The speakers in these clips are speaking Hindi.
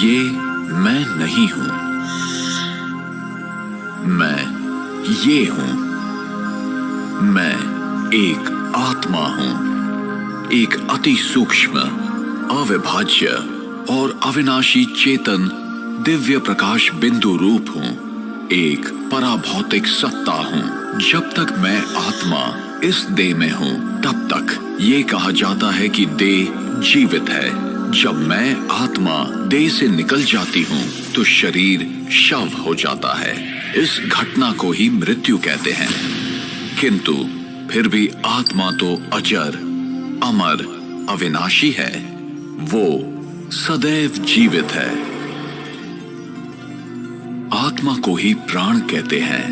ये मैं नहीं हूं, मैं ये हूं। मैं एक आत्मा हूं, एक अति सूक्ष्म, अविभाज्य और अविनाशी चेतन दिव्य प्रकाश बिंदु रूप हूं, एक पराभौतिक सत्ता हूं। जब तक मैं आत्मा इस देह में हूं, तब तक ये कहा जाता है कि देह जीवित है। जब मैं आत्मा देह से निकल जाती हूं, तो शरीर शव हो जाता है। इस घटना को ही मृत्यु कहते हैं। किंतु फिर भी आत्मा तो अजर, अमर, अविनाशी है। वो सदैव जीवित है। आत्मा को ही प्राण कहते हैं।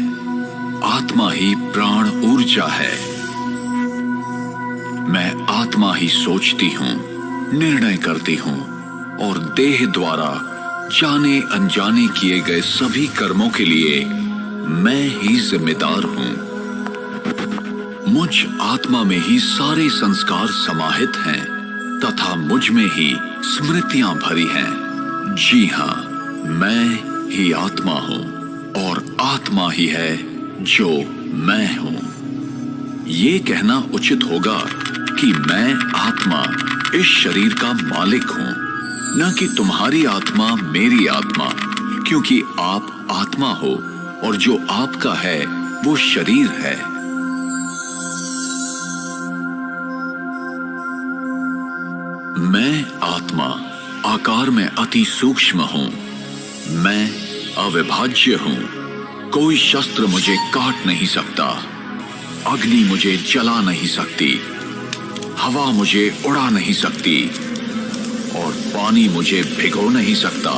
आत्मा ही प्राण ऊर्जा है। मैं आत्मा ही सोचती हूं, निर्णय करती हूं और देह द्वारा जाने अनजाने किए गए सभी कर्मों के लिए मैं ही जिम्मेदार हूं। मुझ आत्मा में ही सारे संस्कार समाहित हैं तथा मुझ में ही स्मृतियां भरी हैं। जी हां, मैं ही आत्मा हूं और आत्मा ही है जो मैं हूं। ये कहना उचित होगा कि मैं आत्मा इस शरीर का मालिक हूं, न कि तुम्हारी आत्मा मेरी आत्मा, क्योंकि आप आत्मा हो और जो आपका है वो शरीर है। मैं आत्मा आकार में अति सूक्ष्म हूं। मैं अविभाज्य हूं। कोई शस्त्र मुझे काट नहीं सकता, अग्नि मुझे जला नहीं सकती, हवा मुझे उड़ा नहीं सकती और पानी मुझे भिगो नहीं सकता।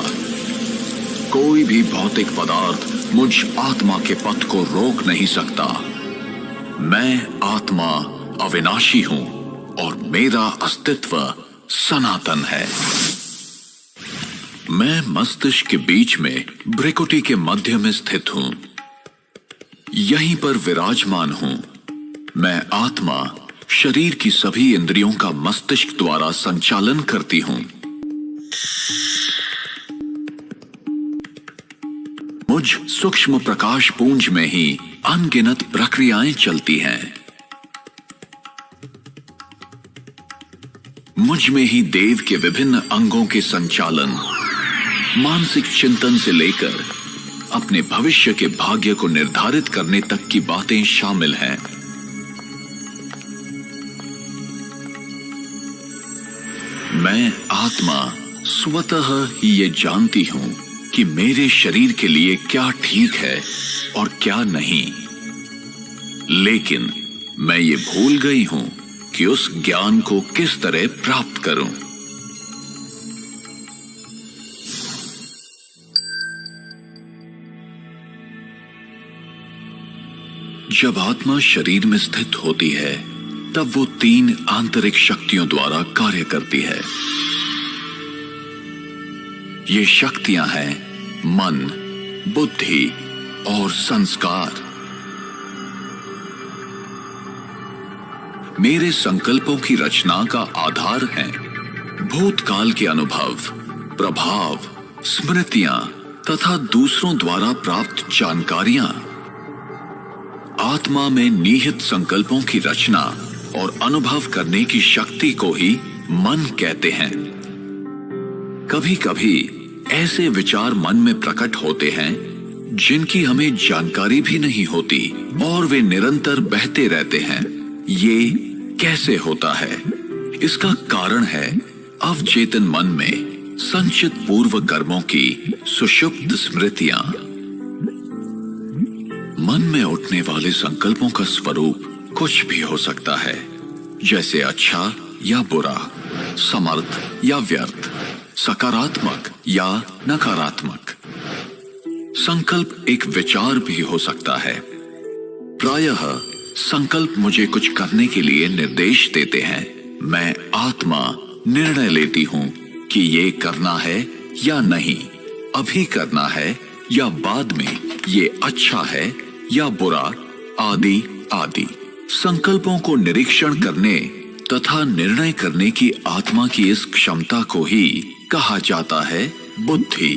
कोई भी भौतिक पदार्थ मुझ आत्मा के पथ को रोक नहीं सकता। मैं आत्मा अविनाशी हूं और मेरा अस्तित्व सनातन है। मैं मस्तिष्क के बीच में भ्रिकुटी के मध्य में स्थित हूं। यहीं पर विराजमान हूं। मैं आत्मा शरीर की सभी इंद्रियों का मस्तिष्क द्वारा संचालन करती हूं। मुझ सूक्ष्म प्रकाश पुंज में ही अनगिनत प्रक्रियाएं चलती हैं। मुझ में ही देव के विभिन्न अंगों के संचालन, मानसिक चिंतन से लेकर अपने भविष्य के भाग्य को निर्धारित करने तक की बातें शामिल हैं। मैं आत्मा स्वतः ही ये जानती हूं कि मेरे शरीर के लिए क्या ठीक है और क्या नहीं, लेकिन मैं ये भूल गई हूं कि उस ज्ञान को किस तरह प्राप्त करूं। जब आत्मा शरीर में स्थित होती है, तब वो 3 आंतरिक शक्तियों द्वारा कार्य करती है। ये शक्तियां हैं मन, बुद्धि और संस्कार। मेरे संकल्पों की रचना का आधार है भूतकाल के अनुभव, प्रभाव, स्मृतियां तथा दूसरों द्वारा प्राप्त जानकारियां। आत्मा में निहित संकल्पों की रचना और अनुभव करने की शक्ति को ही मन कहते हैं। कभी कभी ऐसे विचार मन में प्रकट होते हैं जिनकी हमें जानकारी भी नहीं होती और वे निरंतर बहते रहते हैं। ये कैसे होता है? इसका कारण है अवचेतन मन में संचित पूर्व कर्मों की सुषुप्त स्मृतियां। मन में उठने वाले संकल्पों का स्वरूप कुछ भी हो सकता है, जैसे अच्छा या बुरा, समर्थ या व्यर्थ, सकारात्मक या नकारात्मक। संकल्प एक विचार भी हो सकता है। प्रायः संकल्प मुझे कुछ करने के लिए निर्देश देते हैं। मैं आत्मा निर्णय लेती हूं कि ये करना है या नहीं, अभी करना है या बाद में, ये अच्छा है या बुरा, आदि आदि। संकल्पों को निरीक्षण करने तथा निर्णय करने की आत्मा की इस क्षमता को ही कहा जाता है बुद्धि।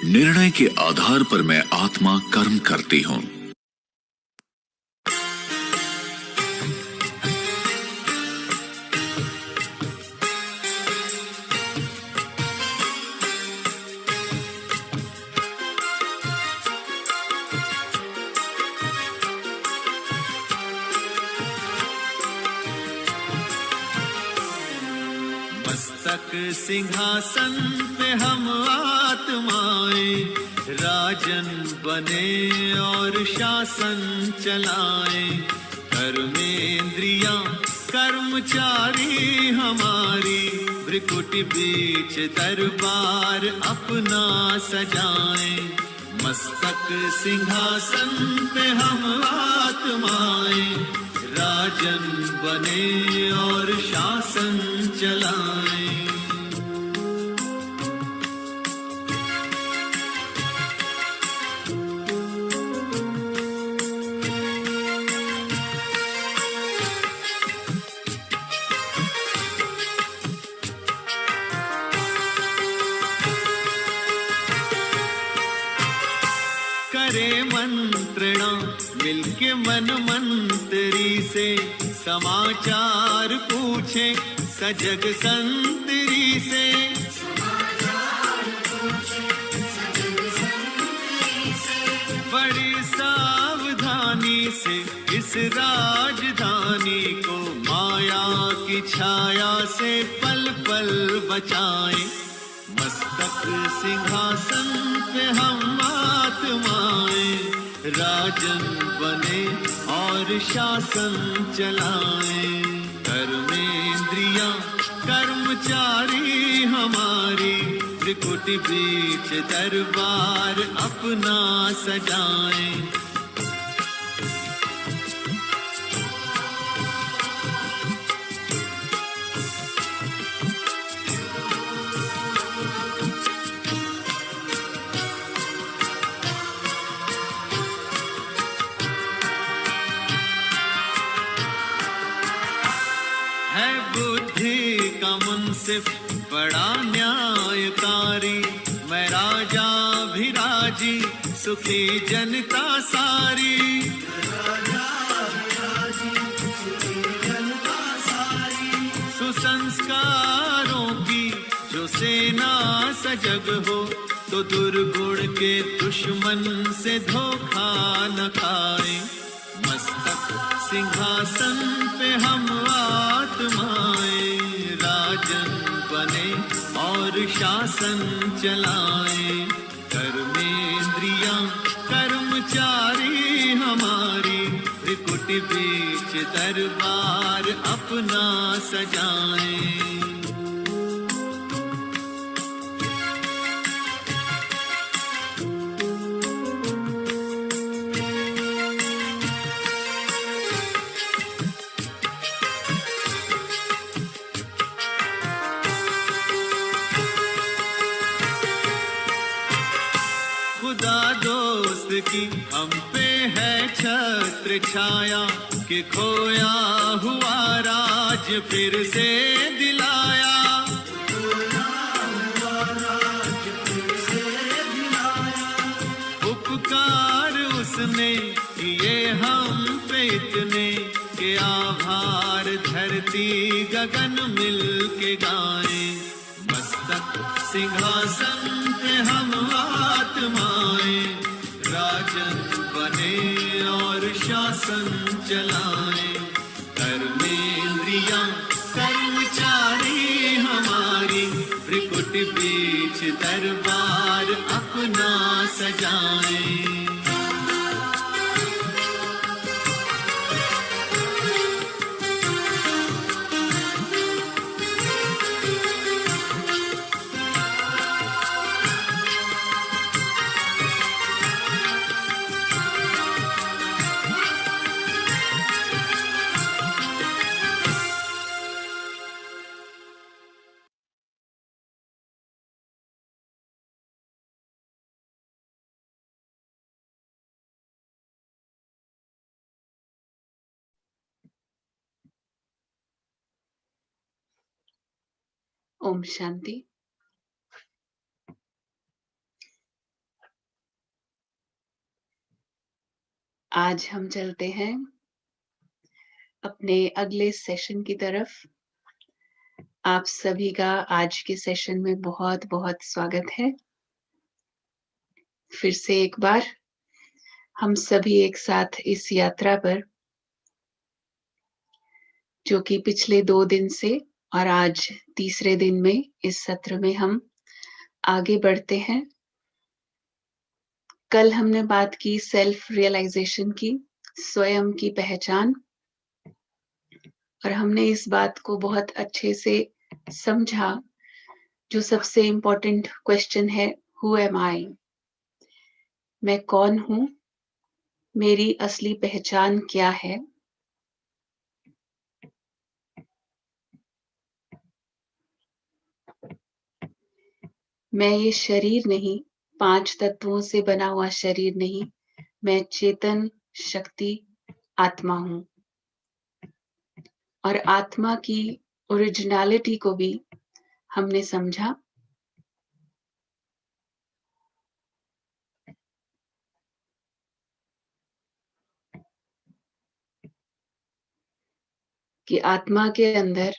निर्णय के आधार पर मैं आत्मा कर्म करती हूँ। मस्तक सिंहासन पे हम आत्माएं राजन बने और शासन चलाएं। कर्मेंद्रियां कर्मचारी हमारी भ्रिकुटी बीच दरबार अपना सजाएं। मस्तक सिंहासन पे हम आत्माएं राजन बने और शासन चलाएं। करे मंत्रणा मिलके मन मंत्री से समाचार पूछे सजग संतरी से। बड़ी सावधानी से इस राजधानी को माया की छाया से पल पल बचाएं। मस्तक सिंहासन पे हम आत्माएं राजन बने और शासन चलाएं। कर्मेंद्रियां कर्मचारी हमारी त्रिकुटी बीच दरबार अपना सजाएं। है बुद्धि का मुंसिफ बड़ा न्यायकारी। मैं राजा भी राजी सुखी जनता सारी। सुसंस्कारों की जो सेना सजग हो तो दुर्गुण के दुश्मन से धोखा न खाए। मस्तक सिंहासन पे हम आत्माएं राजन बने और शासन चलाएं। कर्मेंद्रियां कर्मचारी हमारी त्रिकुटी बीच दरबार अपना सजाएं। खुदा दोस्त की हम पे है छत्र छाया कि खोया हुआ राज फिर से दिलाया। उपकार उसने किए हम पे इतने कि आभार धरती गगन मिल के गाएं। मस्तक सिंहासन पे हम आत्माएं राजन बने और शासन चलाएं। कर्मेंद्रियां कर्मचारी हमारी त्रिकुटी बीच दरबार अपना सजाएं। ओम शांति। आज हम चलते हैं अपने अगले सेशन की तरफ। आप सभी का आज के सेशन में बहुत-बहुत स्वागत है। फिर से एक बार हम सभी एक साथ इस यात्रा पर, जो कि पिछले 2 दिन से और आज तीसरे दिन में इस सत्र में हम आगे बढ़ते हैं। कल हमने बात की सेल्फ रियलाइजेशन की, स्वयं की पहचान, और हमने इस बात को बहुत अच्छे से समझा। जो सबसे इम्पोर्टेंट क्वेश्चन है, हु एम आई? मैं कौन हूं? मेरी असली पहचान क्या है? मैं ये शरीर नहीं, 5 तत्वों से बना हुआ शरीर नहीं, मैं चेतन शक्ति आत्मा हूं। और आत्मा की ओरिजिनलिटी को भी हमने समझा कि आत्मा के अंदर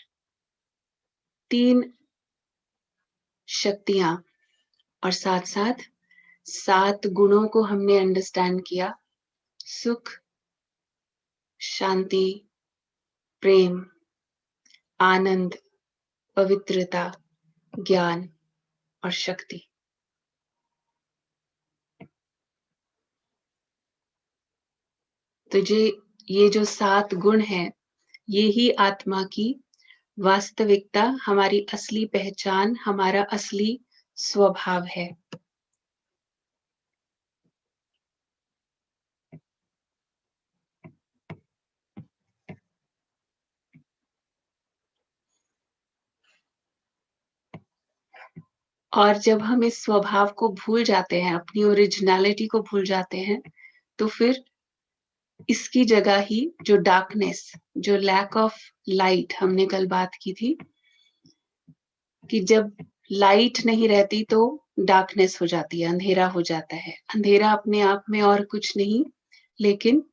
3 शक्तियां और साथ-साथ 7 गुणों को हमने अंडरस्टैंड किया। सुख, शांति, प्रेम, आनंद, पवित्रता, ज्ञान और शक्ति। तो ये जो 7 गुण हैं, ये ही आत्मा की वास्तविकता, हमारी असली पहचान, हमारा असली स्वभाव है। और जब हम इस स्वभाव को भूल जाते हैं, अपनी ओरिजिनलिटी को भूल जाते हैं, तो फिर इसकी जगह ही जो डार्कनेस, जो लैक ऑफ लाइट, हमने कल बात की थी कि जब लाइट नहीं रहती तो डार्कनेस हो जाती है, अंधेरा हो जाता है। अंधेरा अपने आप में और कुछ नहीं, लेकिन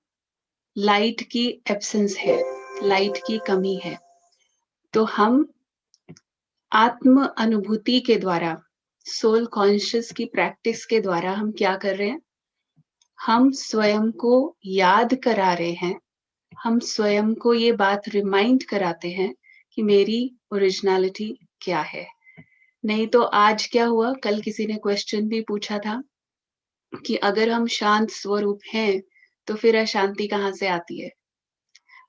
लाइट की एब्सेंस है, लाइट की कमी है। तो हम आत्म अनुभूति के द्वारा, सोल कॉन्शियस की प्रैक्टिस के द्वारा हम क्या कर रहे हैं? हम स्वयं को याद करा रहे हैं, हम स्वयं को ये बात रिमाइंड कराते हैं कि मेरी ओरिजिनलिटी क्या है। नहीं तो आज क्या हुआ, कल किसी ने क्वेश्चन भी पूछा था कि अगर हम शांत स्वरूप हैं तो फिर अशांति कहाँ से आती है?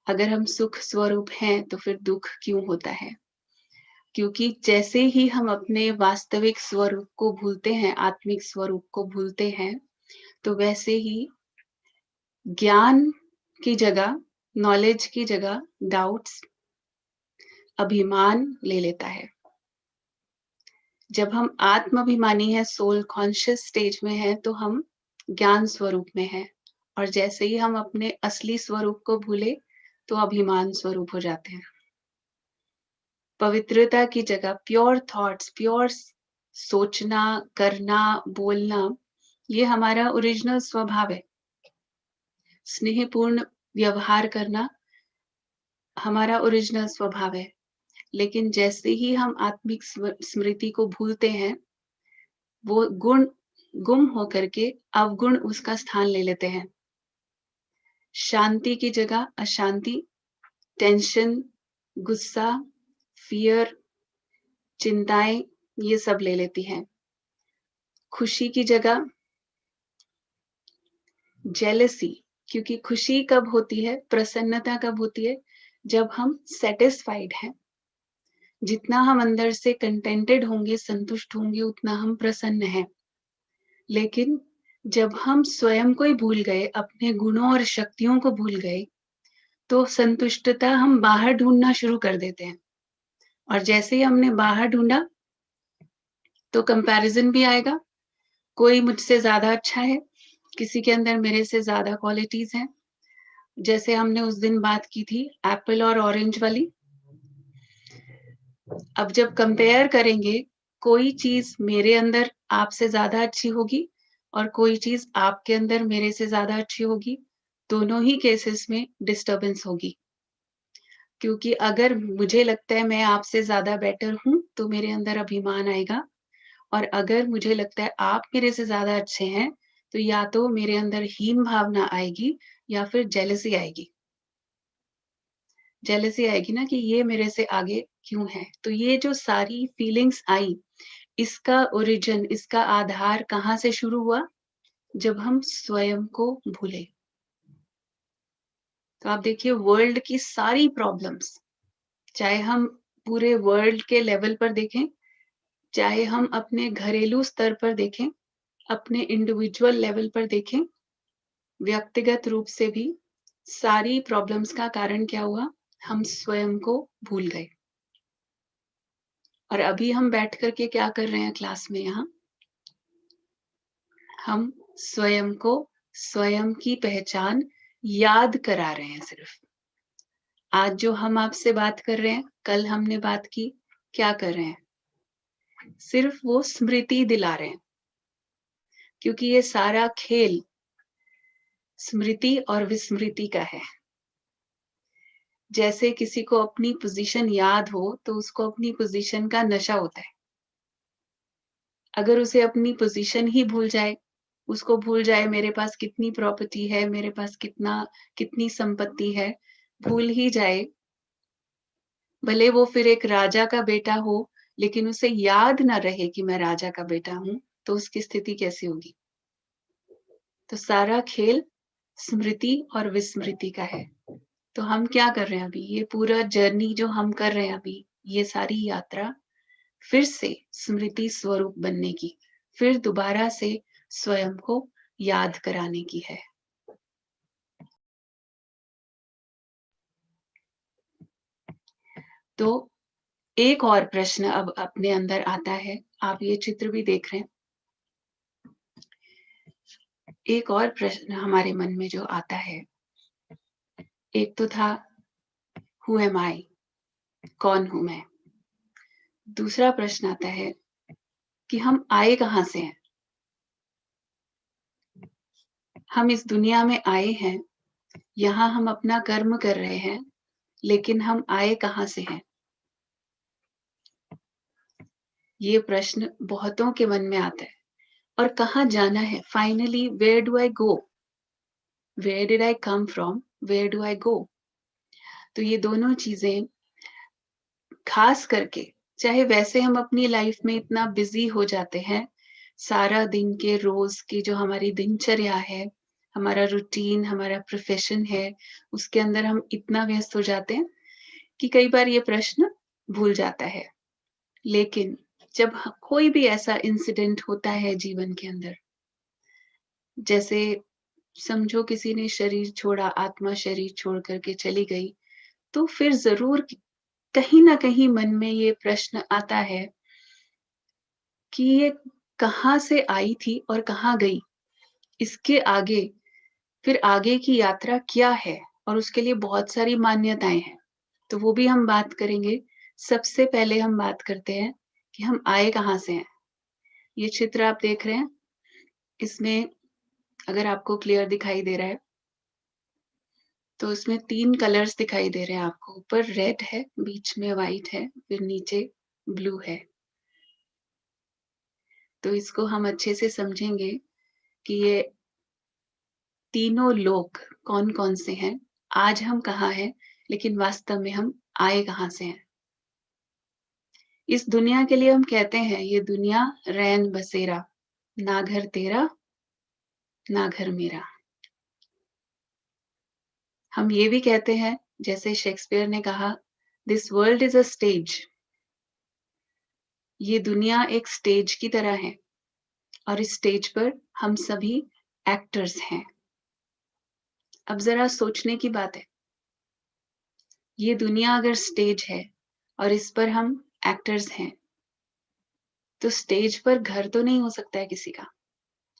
अगर हम सुख स्वरूप हैं तो फिर दुख क्यों होता है? क्योंकि जैसे ही हम अपने वास्तविक स्वरूप को भूलते हैं, आत्मिक स्वरूप को भूलते हैं, तो वैसे ही ज्ञान की जगह, नॉलेज की जगह डाउट्स, अभिमान ले लेता है। जब हम आत्माभिमानी है, सोल कॉन्शियस स्टेज में है, तो हम ज्ञान स्वरूप में है। और जैसे ही हम अपने असली स्वरूप को भूले, तो अभिमान स्वरूप हो जाते हैं। पवित्रता की जगह प्योर थॉट्स, प्योर सोचना, करना, बोलना, ये हमारा ओरिजिनल स्वभाव है। स्नेहपूर्ण व्यवहार करना हमारा ओरिजिनल स्वभाव है। लेकिन जैसे ही हम आत्मिक स्मृति को भूलते हैं, वो गुण गुम होकर के अवगुण उसका स्थान ले लेते हैं। शांति की जगह अशांति, टेंशन, गुस्सा, फियर, चिंताएं, ये सब ले लेती हैं। खुशी की जगह जेलसी, क्योंकि खुशी कब होती है, प्रसन्नता कब होती है? जब हम सेटिस्फाइड हैं। जितना हम अंदर से कंटेंटेड होंगे, संतुष्ट होंगे, उतना हम प्रसन्न हैं। लेकिन जब हम स्वयं को ही भूल गए, अपने गुणों और शक्तियों को भूल गए, तो संतुष्टता हम बाहर ढूंढना शुरू कर देते हैं। और जैसे ही हमने बाहर ढूंढा, तो कंपैरिजन भी आएगा। कोई मुझसे ज्यादा अच्छा है, किसी के अंदर मेरे से ज्यादा क्वालिटीज हैं। जैसे हमने उस दिन बात की थी एप्पल और ऑरेंज वाली। अब जब कंपेयर करेंगे, कोई चीज मेरे अंदर आपसे ज्यादा अच्छी होगी और कोई चीज आपके अंदर मेरे से ज्यादा अच्छी होगी, दोनों ही केसेस में डिस्टर्बेंस होगी, क्योंकि अगर मुझे लगता है मैं आपसे ज़्यादा बेटर हूँ, तो मेरे अंदर अभिमान आएगा, और अगर मुझे लगता है आप मेरे से ज़्यादा अच्छे हैं, तो या तो मेरे अंदर हीन भावना आएगी या फिर जेलसी आएगी। जेलसी आएगी ना कि ये मेरे से आगे क्यों है? तो ये जो सारी फीलिंग्स आई, इसका ओरिजिन, इसका आधार कहाँ से शुरू हुआ? जब हम स्वयं को भूले। तो आप देखिए वर्ल्ड की सारी प्रॉब्लम्स, चाहे हम पूरे वर्ल्ड के लेवल पर देखें, चाहे हम अपने घरेलू स्तर पर देखें, अपने इंडिविजुअल लेवल पर देखें, व्यक्तिगत रूप से भी सारी प्रॉब्लम्स का कारण क्या हुआ? हम स्वयं को भूल गए। और अभी हम बैठ कर के क्या कर रहे हैं क्लास में यहाँ? हम स्वयं को, स्वयं की पहचान याद करा रहे हैं सिर्फ। आज जो हम आपसे बात कर रहे हैं, कल हमने बात की, क्या कर रहे हैं? सिर्फ वो स्मृति दिला रहे हैं, क्योंकि ये सारा खेल स्मृति और विस्मृति का है। जैसे किसी को अपनी पोजीशन याद हो, तो उसको अपनी पोजीशन का नशा होता है। अगर उसे अपनी पोजीशन ही भूल जाए, उसको भूल जाए मेरे पास कितनी प्रॉपर्टी है, मेरे पास कितनी संपत्ति है, भूल ही जाए, भले वो फिर एक राजा का बेटा हो, लेकिन उसे याद ना रहे कि मैं राजा का बेटा हूँ, तो उसकी स्थिति कैसी होगी? तो सारा खेल स्मृति और विस्मृति का है। तो हम क्या कर रहे हैं अभी? ये पूरा जर्नी जो हम कर रहे हैं अभी, ये सारी यात्रा फिर से स्मृति स्वरूप बनने की, फिर दोबारा से स्वयं को याद कराने की है। तो एक और प्रश्न अब अपने अंदर आता है, आप ये चित्र भी देख रहे हैं। एक और प्रश्न हमारे मन में जो आता है, एक तो था हु एम आई, कौन हूं मैं? दूसरा प्रश्न आता है कि हम आए कहां से हैं? हम इस दुनिया में आए हैं, यहाँ हम अपना कर्म कर रहे हैं, लेकिन हम आए कहां से हैं? ये प्रश्न बहुतों के मन में आता है। और कहाँ जाना है? Finally where do I go? Where did I come from? Where do I go? तो ये दोनों चीजें खास करके, चाहे वैसे हम अपनी लाइफ में इतना बिजी हो जाते हैं, सारा दिन के रोज की जो हमारी दिनचर्या है, हमारा रूटीन, हमारा प्रोफेशन है, उसके अंदर हम इतना व्यस्त हो जाते हैं कि कई बार ये प्रश्न भूल जाता है। लेकिन जब कोई भी ऐसा इंसिडेंट होता है जीवन के अंदर, जैसे समझो किसी ने शरीर छोड़ा, आत्मा शरीर छोड़ करके चली गई, तो फिर जरूर कहीं ना कहीं मन में ये प्रश्न आता है कि ये कहाँ से आई थी और कहाँ गई? इसके आगे, फिर आगे की यात्रा क्या है? और उसके लिए बहुत सारी मान्यताएं हैं, तो वो भी हम बात करेंगे। सबसे पहले हम बात करते हैं कि हम आए कहाँ से हैं। ये चित्र आप देख रहे हैं, इसमें अगर आपको क्लियर दिखाई दे रहा है, तो इसमें 3 कलर्स दिखाई दे रहे हैं आपको। ऊपर रेड है, बीच में व्हाइट है, फिर नीचे ब्लू है। तो इसको हम अच्छे से समझेंगे कि ये तीनों लोक कौन-कौन से हैं, आज हम कहाँ हैं, लेकिन वास्तव में हम आए कहाँ से हैं। इस दुनिया के लिए हम कहते हैं, ये दुनिया रैन बसेरा, ना घर तेरा, ना घर मेरा। हम ये भी कहते हैं, जैसे शेक्सपियर ने कहा, this world is a stage. ये दुनिया एक स्टेज की तरह है, और इस स्टेज पर हम सभी एक्टर्स हैं। अब जरा सोचने की बात है, ये दुनिया अगर स्टेज है और इस पर हम एक्टर्स हैं, तो स्टेज पर घर तो नहीं हो सकता है किसी का।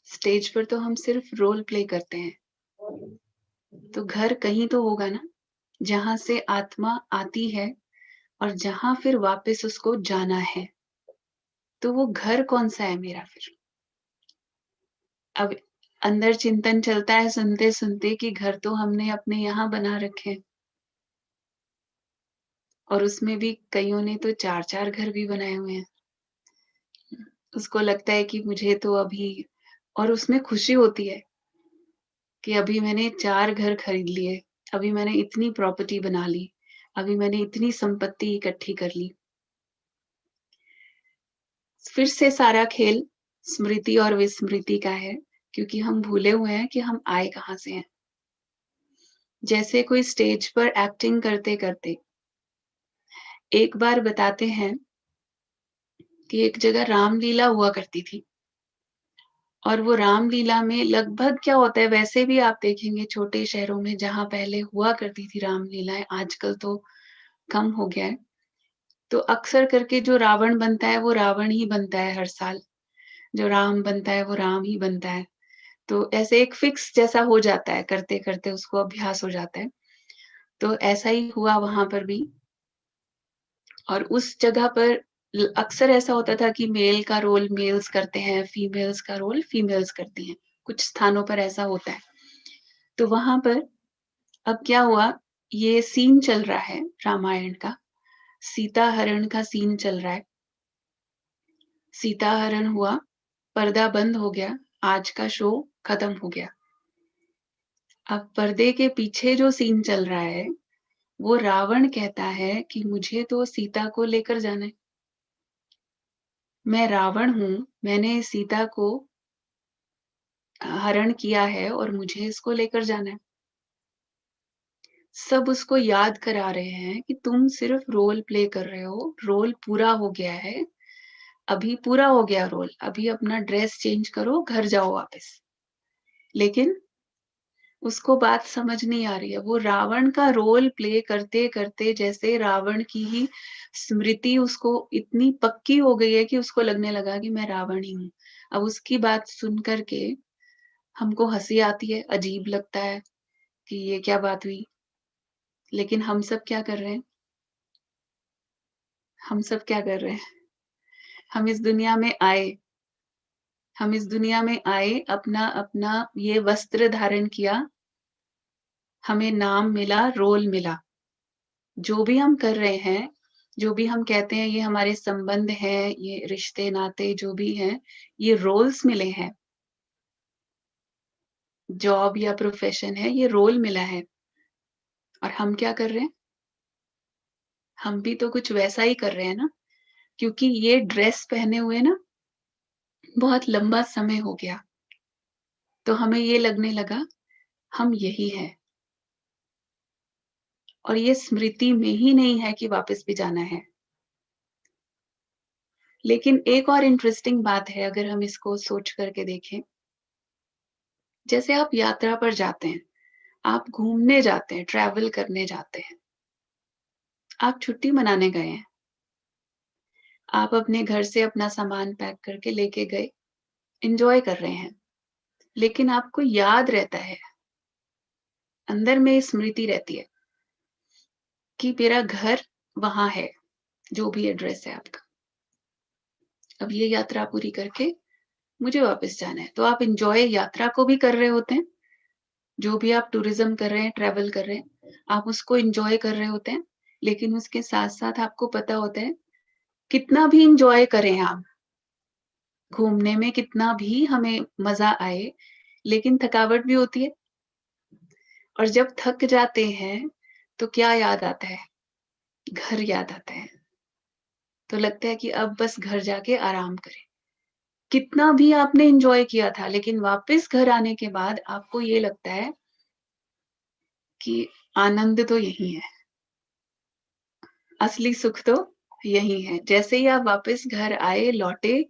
स्टेज पर तो हम सिर्फ रोल प्ले करते हैं। तो घर कहीं तो होगा ना, जहां से आत्मा आती है और जहां फिर वापस उसको जाना है। तो वो घर कौन सा है मेरा फिर? अब अंदर चिंतन चलता है सुनते सुनते कि घर तो हमने अपने यहाँ बना रखे हैं, और उसमें भी कईयों ने तो 4-4 घर भी बनाए हुए हैं। उसको लगता है कि मुझे तो अभी, और उसमें खुशी होती है कि अभी मैंने 4 घर खरीद लिए, अभी मैंने इतनी प्रॉपर्टी बना ली, अभी मैंने इतनी संपत्ति इकट्ठी कर ली। फिर से सारा खेल स्मृति और विस्मृति का है, क्योंकि हम भूले हुए हैं कि हम आए कहाँ से हैं। जैसे कोई स्टेज पर एक्टिंग करते-करते एक बार बताते हैं कि एक जगह रामलीला हुआ करती थी, और वो रामलीला में लगभग क्या होता है, वैसे भी आप देखेंगे छोटे शहरों में जहाँ पहले हुआ करती थी रामलीलाएँ, आजकल तो कम हो गया है। तो अक्सर करके जो रावण बनता है वो रावण ही बनता है हर साल, जो राम बनता है वो राम ही बनता है। तो ऐसे एक फिक्स जैसा हो जाता है, करते-करते उसको अभ्यास हो जाता है। तो ऐसा ही हुआ वहाँ पर भी, और उस जगह पर अक्सर ऐसा होता था कि मेल का रोल मेल्स करते हैं, फीमेल्स का रोल फीमेल्स करती हैं। कुछ स्थानों पर ऐसा होता है। तो वहाँ पर अब क्या हुआ, ये सीन चल रहा है रामायण का, सीता हरण का सीन चल रहा है। सीता हरण हुआ, पर्दा बंद हो गया, आज का शो खत्म हो गया। अब पर्दे के पीछे जो सीन चल रहा है, वो रावण कहता है कि मुझे तो सीता को लेकर जाना है। मैं रावण हूँ, मैंने सीता को हरण किया है और मुझे इसको लेकर जाना है। सब उसको याद करा रहे हैं कि तुम सिर्फ रोल प्ले कर रहे हो, रोल पूरा हो गया है, अभी पूरा हो गया रोल, अभी अपना ड्रेस चेंज करो, घर जाओ वापस। लेकिन उसको बात समझ नहीं आ रही है। वो रावण का रोल प्ले करते-करते जैसे रावण की ही स्मृति उसको इतनी पक्की हो गई है कि उसको लगने लगा कि मैं रावण ही हूँ। अब उसकी बात सुन कर के हमको हँसी आती है, अजीब लगता है कि ये क्या बात हुई? लेकिन हम सब क्या कर रहे हैं? हम सब क्या कर रहे हैं? हम इस दुनिया में आए, हम इस दुनिया में आए, अपना-अपना ये वस्त्र धारण किया, हमें नाम मिला, रोल मिला। जो भी हम कर रहे हैं, जो भी हम कहते हैं ये हमारे संबंध हैं, ये रिश्ते-नाते जो भी हैं, ये रोल्स मिले हैं। जॉब या प्रोफ़ेशन है, ये रोल मिला है, और हम क्या कर रहे हैं? हम भी तो कुछ वैसा ही कर रहे हैं ना, क्योंकि ये ड्रेस पहने हुए ना बहुत लंबा समय हो गया, तो हमें ये लगने लगा हम यही हैं, और ये स्मृति में ही नहीं है कि वापस भी जाना है। लेकिन एक और इंटरेस्टिंग बात है, अगर हम इसको सोच करके देखें, जैसे आप यात्रा पर जाते हैं, आप घूमने जाते हैं, ट्रैवल करने जाते हैं, आप छुट्टी मनाने गए हैं, आप अपने घर से अपना सामान पैक करके लेके गए, एन्जॉय कर रहे हैं, लेकिन आपको याद रहता है, अंदर में स्मृति रहती है कि मेरा घर वहाँ है, जो भी एड्रेस है आपका। अब ये यात्रा पूरी करके मुझे वापस जाना है, तो आप एन्जॉय यात्रा को भी कर रहे होते हैं, जो भी आप टूरिज़्म कर रहे हैं, ट्रैवल कर रहे हैं, आप उसको एन्जॉय कर रहे होते हैं, लेकिन उसके साथ-साथ आपको पता होता है, कितना भी एन्जॉय करें आप, घूमने में कितना भी हमें मज़ा आए, लेकिन थकावट भी होती है, और जब थक जाते हैं, तो क्या याद आता है? घर याद आता है। तो लगता है कि अब बस घर जाके आराम करें। कितना भी आपने एन्जॉय किया था, लेकिन वापस घर आने के बाद आपको ये लगता है कि आनंद तो यही है, असली सुख तो यही है। जैसे ही आप वापस घर आए, लौटे,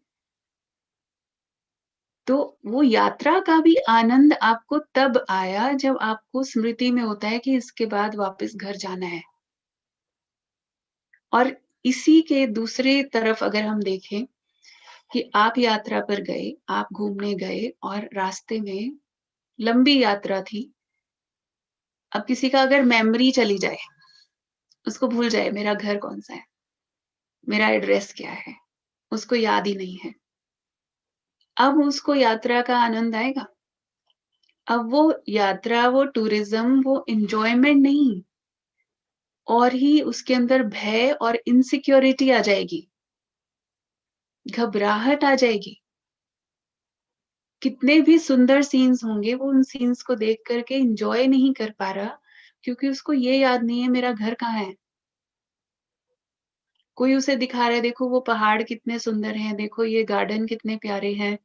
तो वो यात्रा का भी आनंद आपको तब आया जब आपको स्मृति में होता है कि इसके बाद वापस घर जाना है। और इसी के दूसरे तरफ अगर हम देखें कि आप यात्रा पर गए, आप घूमने गए और रास्ते में लंबी यात्रा थी। अब किसी का अगर मेमोरी चली जाए, उसको भूल जाए मेरा घर कौन-सा है, मेरा एड्रेस क्या है, उसको याद ही नहीं है। अब उसको यात्रा का आनंद आएगा? अब वो यात्रा, वो टूरिज्म, वो एंजॉयमेंट नहीं, और ही उसके अंदर भय और इनसिक्योरिटी आ जाएगी, घबराहट आ जाएगी। कितने भी सुंदर सीन्स होंगे, वो उन सीन्स को देख करके एंजॉय नहीं कर पा रहा, क्योंकि उसको ये याद नहीं है मेरा घर कहाँ है। कोई उसे दिखा रहा है, देखो वो पहाड़ कितने सुंदर हैं, देखो ये गार्डन कितने प्यारे हैं।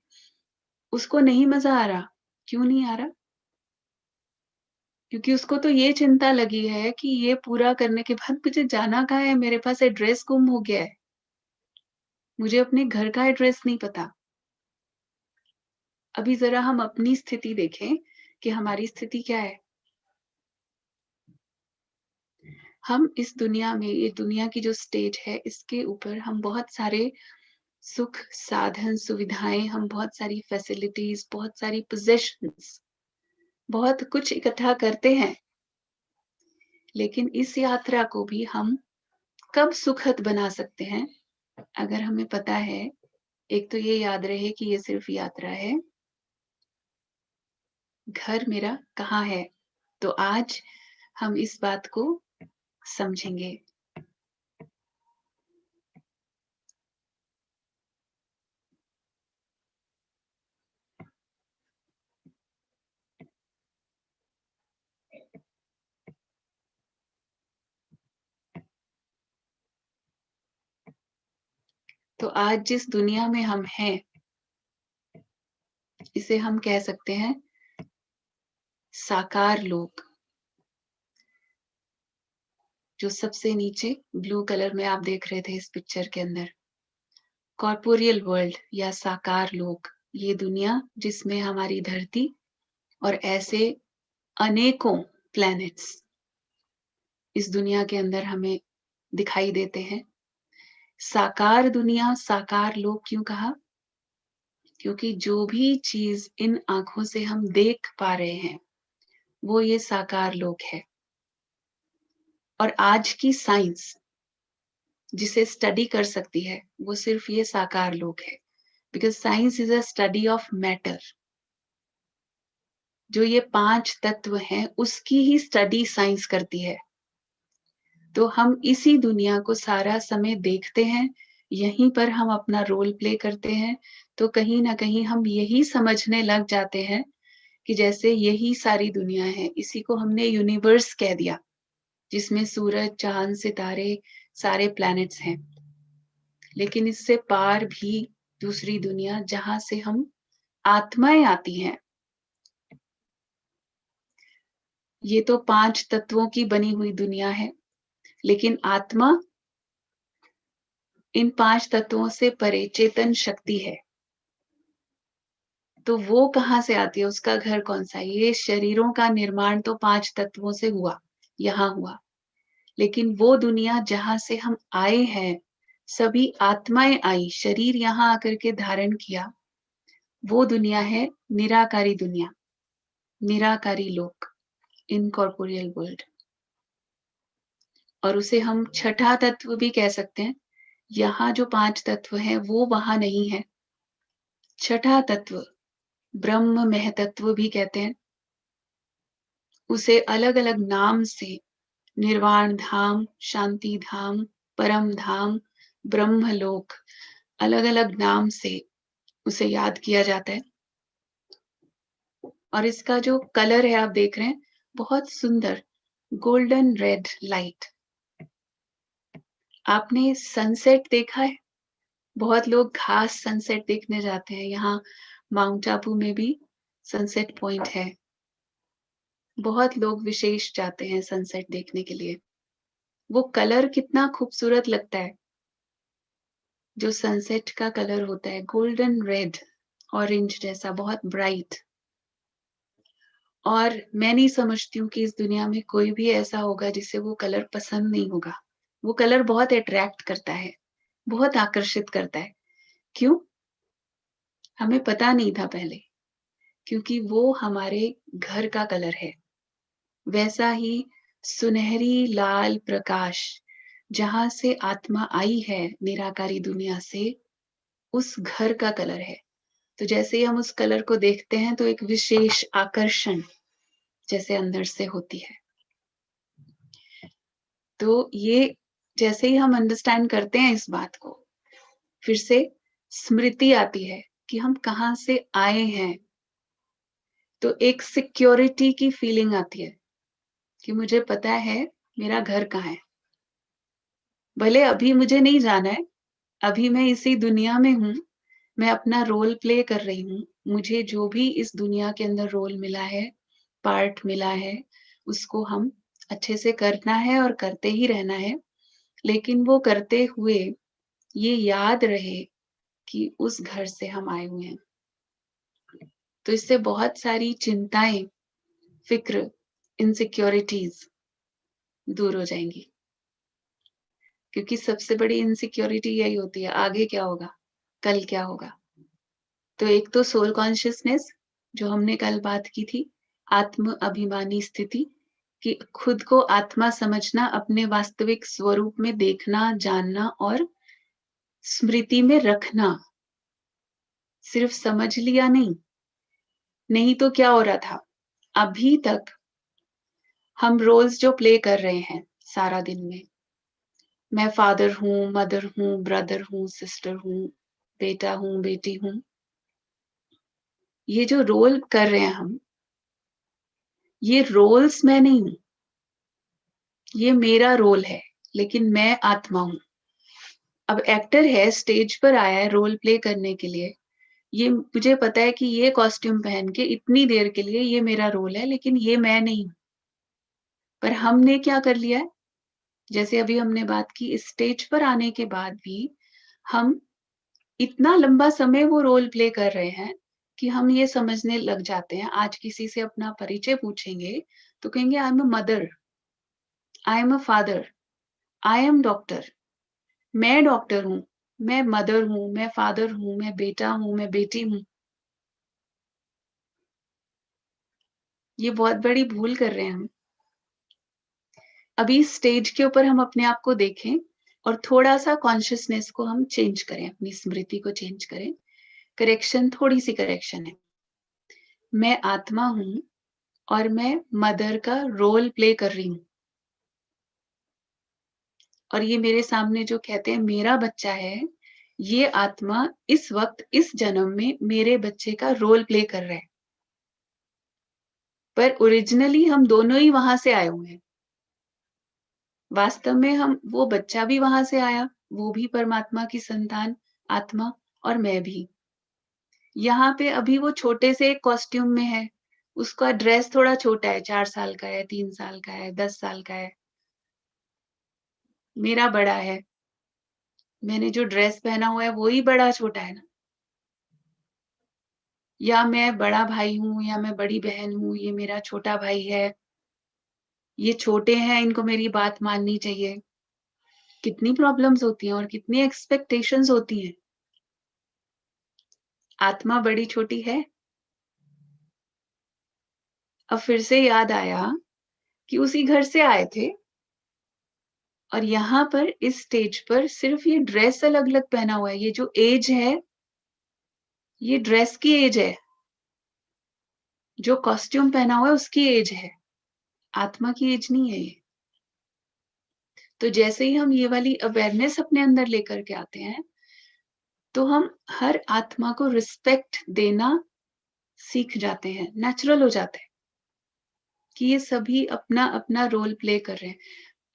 उसको नहीं मजा आ रहा। क्यों नहीं आ रहा? क्योंकि उसको तो ये चिंता लगी है कि ये पूरा करने के बाद मुझे जाना कहाँ है, मेरे पास एड्रेस गुम हो गया है, मुझे अपने घर का एड्रेस नहीं पता। अभी जरा हम अपनी स्थिति देखें कि हमारी स्थिति क्या है। हम इस दुनिया में, ये दुनिया की जो स्टेज है, इसके ऊपर हम बहुत सारे सुख, साधन, सुविधाएं, हम बहुत सारी फैसिलिटीज, बहुत सारी पोजेशंस, बहुत कुछ इकट्ठा करते हैं। लेकिन इस यात्रा को भी हम कब सुखद बना सकते हैं, अगर हमें पता है, एक तो ये याद रहे कि ये सिर्फ यात्रा है। घर मेरा कहाँ है? तो आज हम इस बात को समझेंगे। तो आज जिस दुनिया में हम हैं, इसे हम कह सकते हैं साकार लोक। जो सबसे नीचे ब्लू कलर में आप देख रहे थे इस पिक्चर के अंदर, कॉर्पोरियल वर्ल्ड या साकार लोक, ये दुनिया जिसमें हमारी धरती और ऐसे अनेकों प्लैनेट्स इस दुनिया के अंदर हमें दिखाई देते हैं। साकार दुनिया, साकार लोक क्यों कहा? क्योंकि जो भी चीज इन आंखों से हम देख पा रहे हैं, वो ये साकार लोक है। और आज की साइंस जिसे स्टडी कर सकती है, वो सिर्फ ये साकार लोक है। Because science is a study of matter. जो ये 5 तत्व हैं, उसकी ही स्टडी साइंस करती है। तो हम इसी दुनिया को सारा समय देखते हैं, यहीं पर हम अपना रोल प्ले करते हैं। तो कहीं ना कहीं हम यही समझने लग जाते हैं कि जैसे यही सारी दुनिया है। इसी को हमने यूनिवर्स कह दिया, जिसमें सूरज, चांद, सितारे, सारे प्लैनेट्स हैं। लेकिन इससे पार भी दूसरी दुनिया, जहां से हम आत्माएं आती हैं। ये तो 5 तत्वों की बनी हुई दुनिया है, लेकिन आत्मा इन 5 तत्वों से परे चेतन शक्ति है। तो वो कहाँ से आती है, उसका घर कौन सा है? ये शरीरों का निर्माण तो 5 तत्वों से हुआ, यहाँ हुआ। लेकिन वो दुनिया जहां से हम आए हैं, सभी आत्माएं आई, शरीर यहाँ आकर के धारण किया, वो दुनिया है निराकारी दुनिया, निराकारी लोक, इनकॉर्पोरियल वर्ल्ड। और उसे हम छठा तत्व भी कह सकते हैं। यहाँ जो 5 तत्व हैं, वो वहां नहीं है। छठा तत्व ब्रह्म महतत्व भी कहते हैं। उसे अलग अलग नाम से निर्वाण धाम, शांति धाम, परम धाम, ब्रह्मलोक, अलग अलग नाम से उसे याद किया जाता है। और इसका जो कलर है, आप देख रहे हैं, बहुत सुंदर गोल्डन रेड लाइट। आपने सनसेट देखा है? बहुत लोग खास सनसेट देखने जाते हैं। यहाँ माउंट आबू में भी सनसेट पॉइंट है। बहुत लोग विशेष जाते हैं सनसेट देखने के लिए। वो कलर कितना खूबसूरत लगता है। जो सनसेट का कलर होता है गोल्डन रेड, ऑरेंज जैसा, बहुत ब्राइट। और मैं नहीं समझती हूँ कि इस दुनिया में कोई भी ऐसा होगा जिसे वो कलर पसंद नहीं होगा। वो कलर बहुत अट्रैक्ट करता है, बहुत आकर्षित करता है। क्यों? हमें पता नहीं था पहले, क्योंकि वो हमारे घर का कलर है। वैसा ही सुनहरी लाल प्रकाश जहां से आत्मा आई है निराकारी दुनिया से, उस घर का कलर है। तो जैसे ही हम उस कलर को देखते हैं तो एक विशेष आकर्षण जैसे अंदर से होती है। तो ये जैसे ही हम अंडरस्टैंड करते हैं इस बात को, फिर से स्मृति आती है कि हम कहाँ से आए हैं। तो एक सिक्योरिटी की फीलिंग आती है कि मुझे पता है मेरा घर कहाँ है। भले अभी मुझे नहीं जाना है, अभी मैं इसी दुनिया में हूँ, मैं अपना रोल प्ले कर रही हूँ। मुझे जो भी इस दुनिया के अंदर रोल मिला है, पार्ट मिला है, उसको हम अच्छे से करना है और करते ही रहना है। लेकिन वो करते हुए ये याद रहे कि उस घर से हम आए हुए हैं। तो इससे बहुत सारी चिंताएं, फिक्र, इनसिक्योरिटीज दूर हो जाएंगी। क्योंकि सबसे बड़ी इनसिक्योरिटी यही होती है, आगे क्या होगा, कल क्या होगा। तो एक तो सोल कॉन्शियसनेस जो हमने कल बात की थी, आत्म अभिमानी स्थिति, कि खुद को आत्मा समझना, अपने वास्तविक स्वरूप में देखना, जानना और स्मृति में रखना। सिर्फ समझ लिया नहीं तो क्या हो रहा था, अभी तक हम रोल्स जो प्ले कर रहे हैं सारा दिन में, मैं फादर हूं, मदर हूं, ब्रदर हूं, सिस्टर हूं, बेटा हूं, बेटी हूं, ये जो रोल कर रहे हैं हम, ये रोल्स मैं नहीं हूं, ये मेरा रोल है, लेकिन मैं आत्मा हूं। अब एक्टर है, स्टेज पर आया है रोल प्ले करने के लिए, ये मुझे पता है कि ये कॉस्ट्यूम पहन के इतनी देर के लिए ये मेरा रोल है, लेकिन ये मैं नहीं हूं। पर हमने क्या कर लिया है, जैसे अभी हमने बात की, इस स्टेज पर आने के बाद भी हम इतना लंबा समय वो रोल प्ले कर रहे हैं कि हम ये समझने लग जाते हैं। आज किसी से अपना परिचय पूछेंगे तो कहेंगे आई am a mother, I am a father, I am doctor, मैं डॉक्टर हूं, मैं मदर हूं, मैं फादर हूं, मैं बेटा हूं, मैं बेटी हूं। ये बहुत बड़ी भूल कर रहे हैं हम। अभी स्टेज के ऊपर हम अपने आप को देखें और थोड़ा सा कॉन्शियसनेस को हम चेंज करें, अपनी स्मृति को चेंज करें। करेक्शन, थोड़ी सी करेक्शन है। मैं आत्मा हूं और मैं मदर का रोल प्ले कर रही हूं। और ये मेरे सामने जो कहते हैं मेरा बच्चा है, ये आत्मा इस वक्त, इस जन्म में मेरे बच्चे का रोल प्ले कर रहा है। पर ओरिजिनली हम दोनों ही वहां से आए हुए हैं। वास्तव में हम, वो बच्चा भी वहां से आया, वो भी परमात्मा की संतान आत्मा, और मैं भी। यहाँ पे अभी वो छोटे से एक कॉस्ट्यूम में है, उसका ड्रेस थोड़ा छोटा है, 4 साल का है, 3 साल का है, 10 साल का है। मेरा बड़ा है, मैंने जो ड्रेस पहना हुआ है वो ही बड़ा छोटा है ना। या मैं बड़ा भाई हूं या मैं बड़ी बहन हूं, ये मेरा छोटा भाई है, ये छोटे हैं, इनको मेरी बात माननी चाहिए। कितनी प्रॉब्लम्स होती हैं और कितनी एक्सपेक्टेशंस होती हैं। आत्मा बड़ी छोटी है। अब फिर से याद आया कि उसी घर से आए थे और यहाँ पर इस स्टेज पर सिर्फ ये ड्रेस अलग अलग पहना हुआ है। ये जो एज है, ये ड्रेस की एज है, जो कॉस्ट्यूम पहना हुआ है उसकी एज है, आत्मा की एज नहीं है ये। तो जैसे ही हम ये वाली अवेयरनेस अपने अंदर लेकर के आते हैं, तो हम हर आत्मा को रिस्पेक्ट देना सीख जाते हैं, नेचुरल हो जाते हैं कि ये सभी अपना अपना रोल प्ले कर रहे हैं।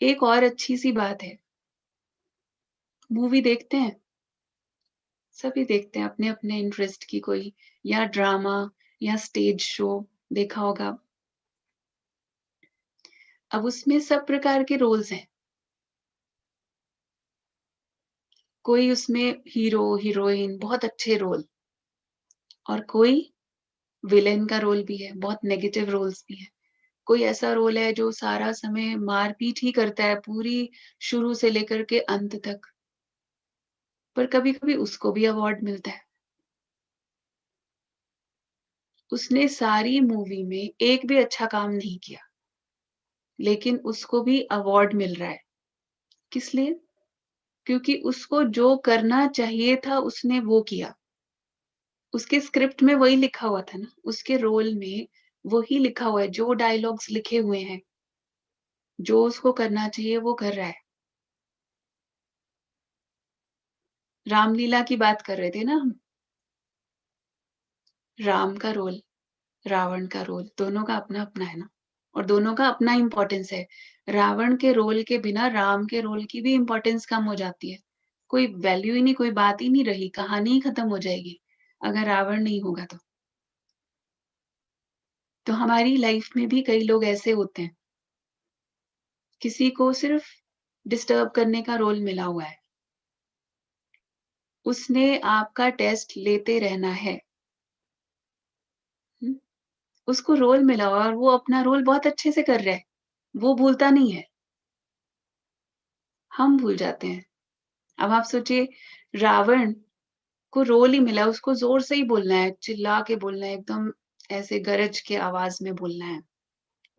एक और अच्छी सी बात है, मूवी देखते हैं, सभी देखते हैं अपने अपने इंटरेस्ट की, कोई या ड्रामा या स्टेज शो देखा होगा। अब उसमें सब प्रकार के रोल्स हैं। कोई उसमें हीरो हीरोइन, बहुत अच्छे रोल, और कोई विलेन का रोल भी है, बहुत नेगेटिव रोल्स भी है। कोई ऐसा रोल है जो सारा समय मारपीट ही करता है, पूरी शुरू से लेकर के अंत तक, पर कभी कभी उसको भी अवार्ड मिलता है। उसने सारी मूवी में एक भी अच्छा काम नहीं किया, लेकिन उसको भी अवार्ड मिल रहा है। किस लिए? क्योंकि उसको जो करना चाहिए था उसने वो किया, उसके स्क्रिप्ट में वही लिखा हुआ था ना, उसके रोल में वही लिखा हुआ है, जो डायलॉग्स लिखे हुए हैं, जो उसको करना चाहिए वो कर रहा है। रामलीला की बात कर रहे थे ना हम। राम का रोल, रावण का रोल, दोनों का अपना-अपना है ना, और दोनों का अपना इम्पोर्टेंस है। रावण के रोल के बिना राम के रोल की भी इम्पोर्टेंस कम हो जाती है। कोई वैल्यू ही नहीं, कोई बात ही नहीं रही, कहानी ही खत्म हो जाएगी, अगर रावण नहीं होगा तो। तो हमारी लाइफ में भी कई लोग ऐसे होते हैं, किसी को सिर्फ डिस्टर्ब करने का रोल मिला हुआ है। उसने आपका टेस्ट लेते रहना है। हुँ? उसको रोल मिला हुआ है और वो अपना रोल बहुत अच्छे से कर रहा है, वो भूलता नहीं है, हम भूल जाते हैं। अब आप सोचिए, रावण को रोल ही मिला है, उसको ज़ोर से ही बोलना है, चिल्ला के बोलना है, एकदम ऐसे गरज के आवाज़ में बोलना है,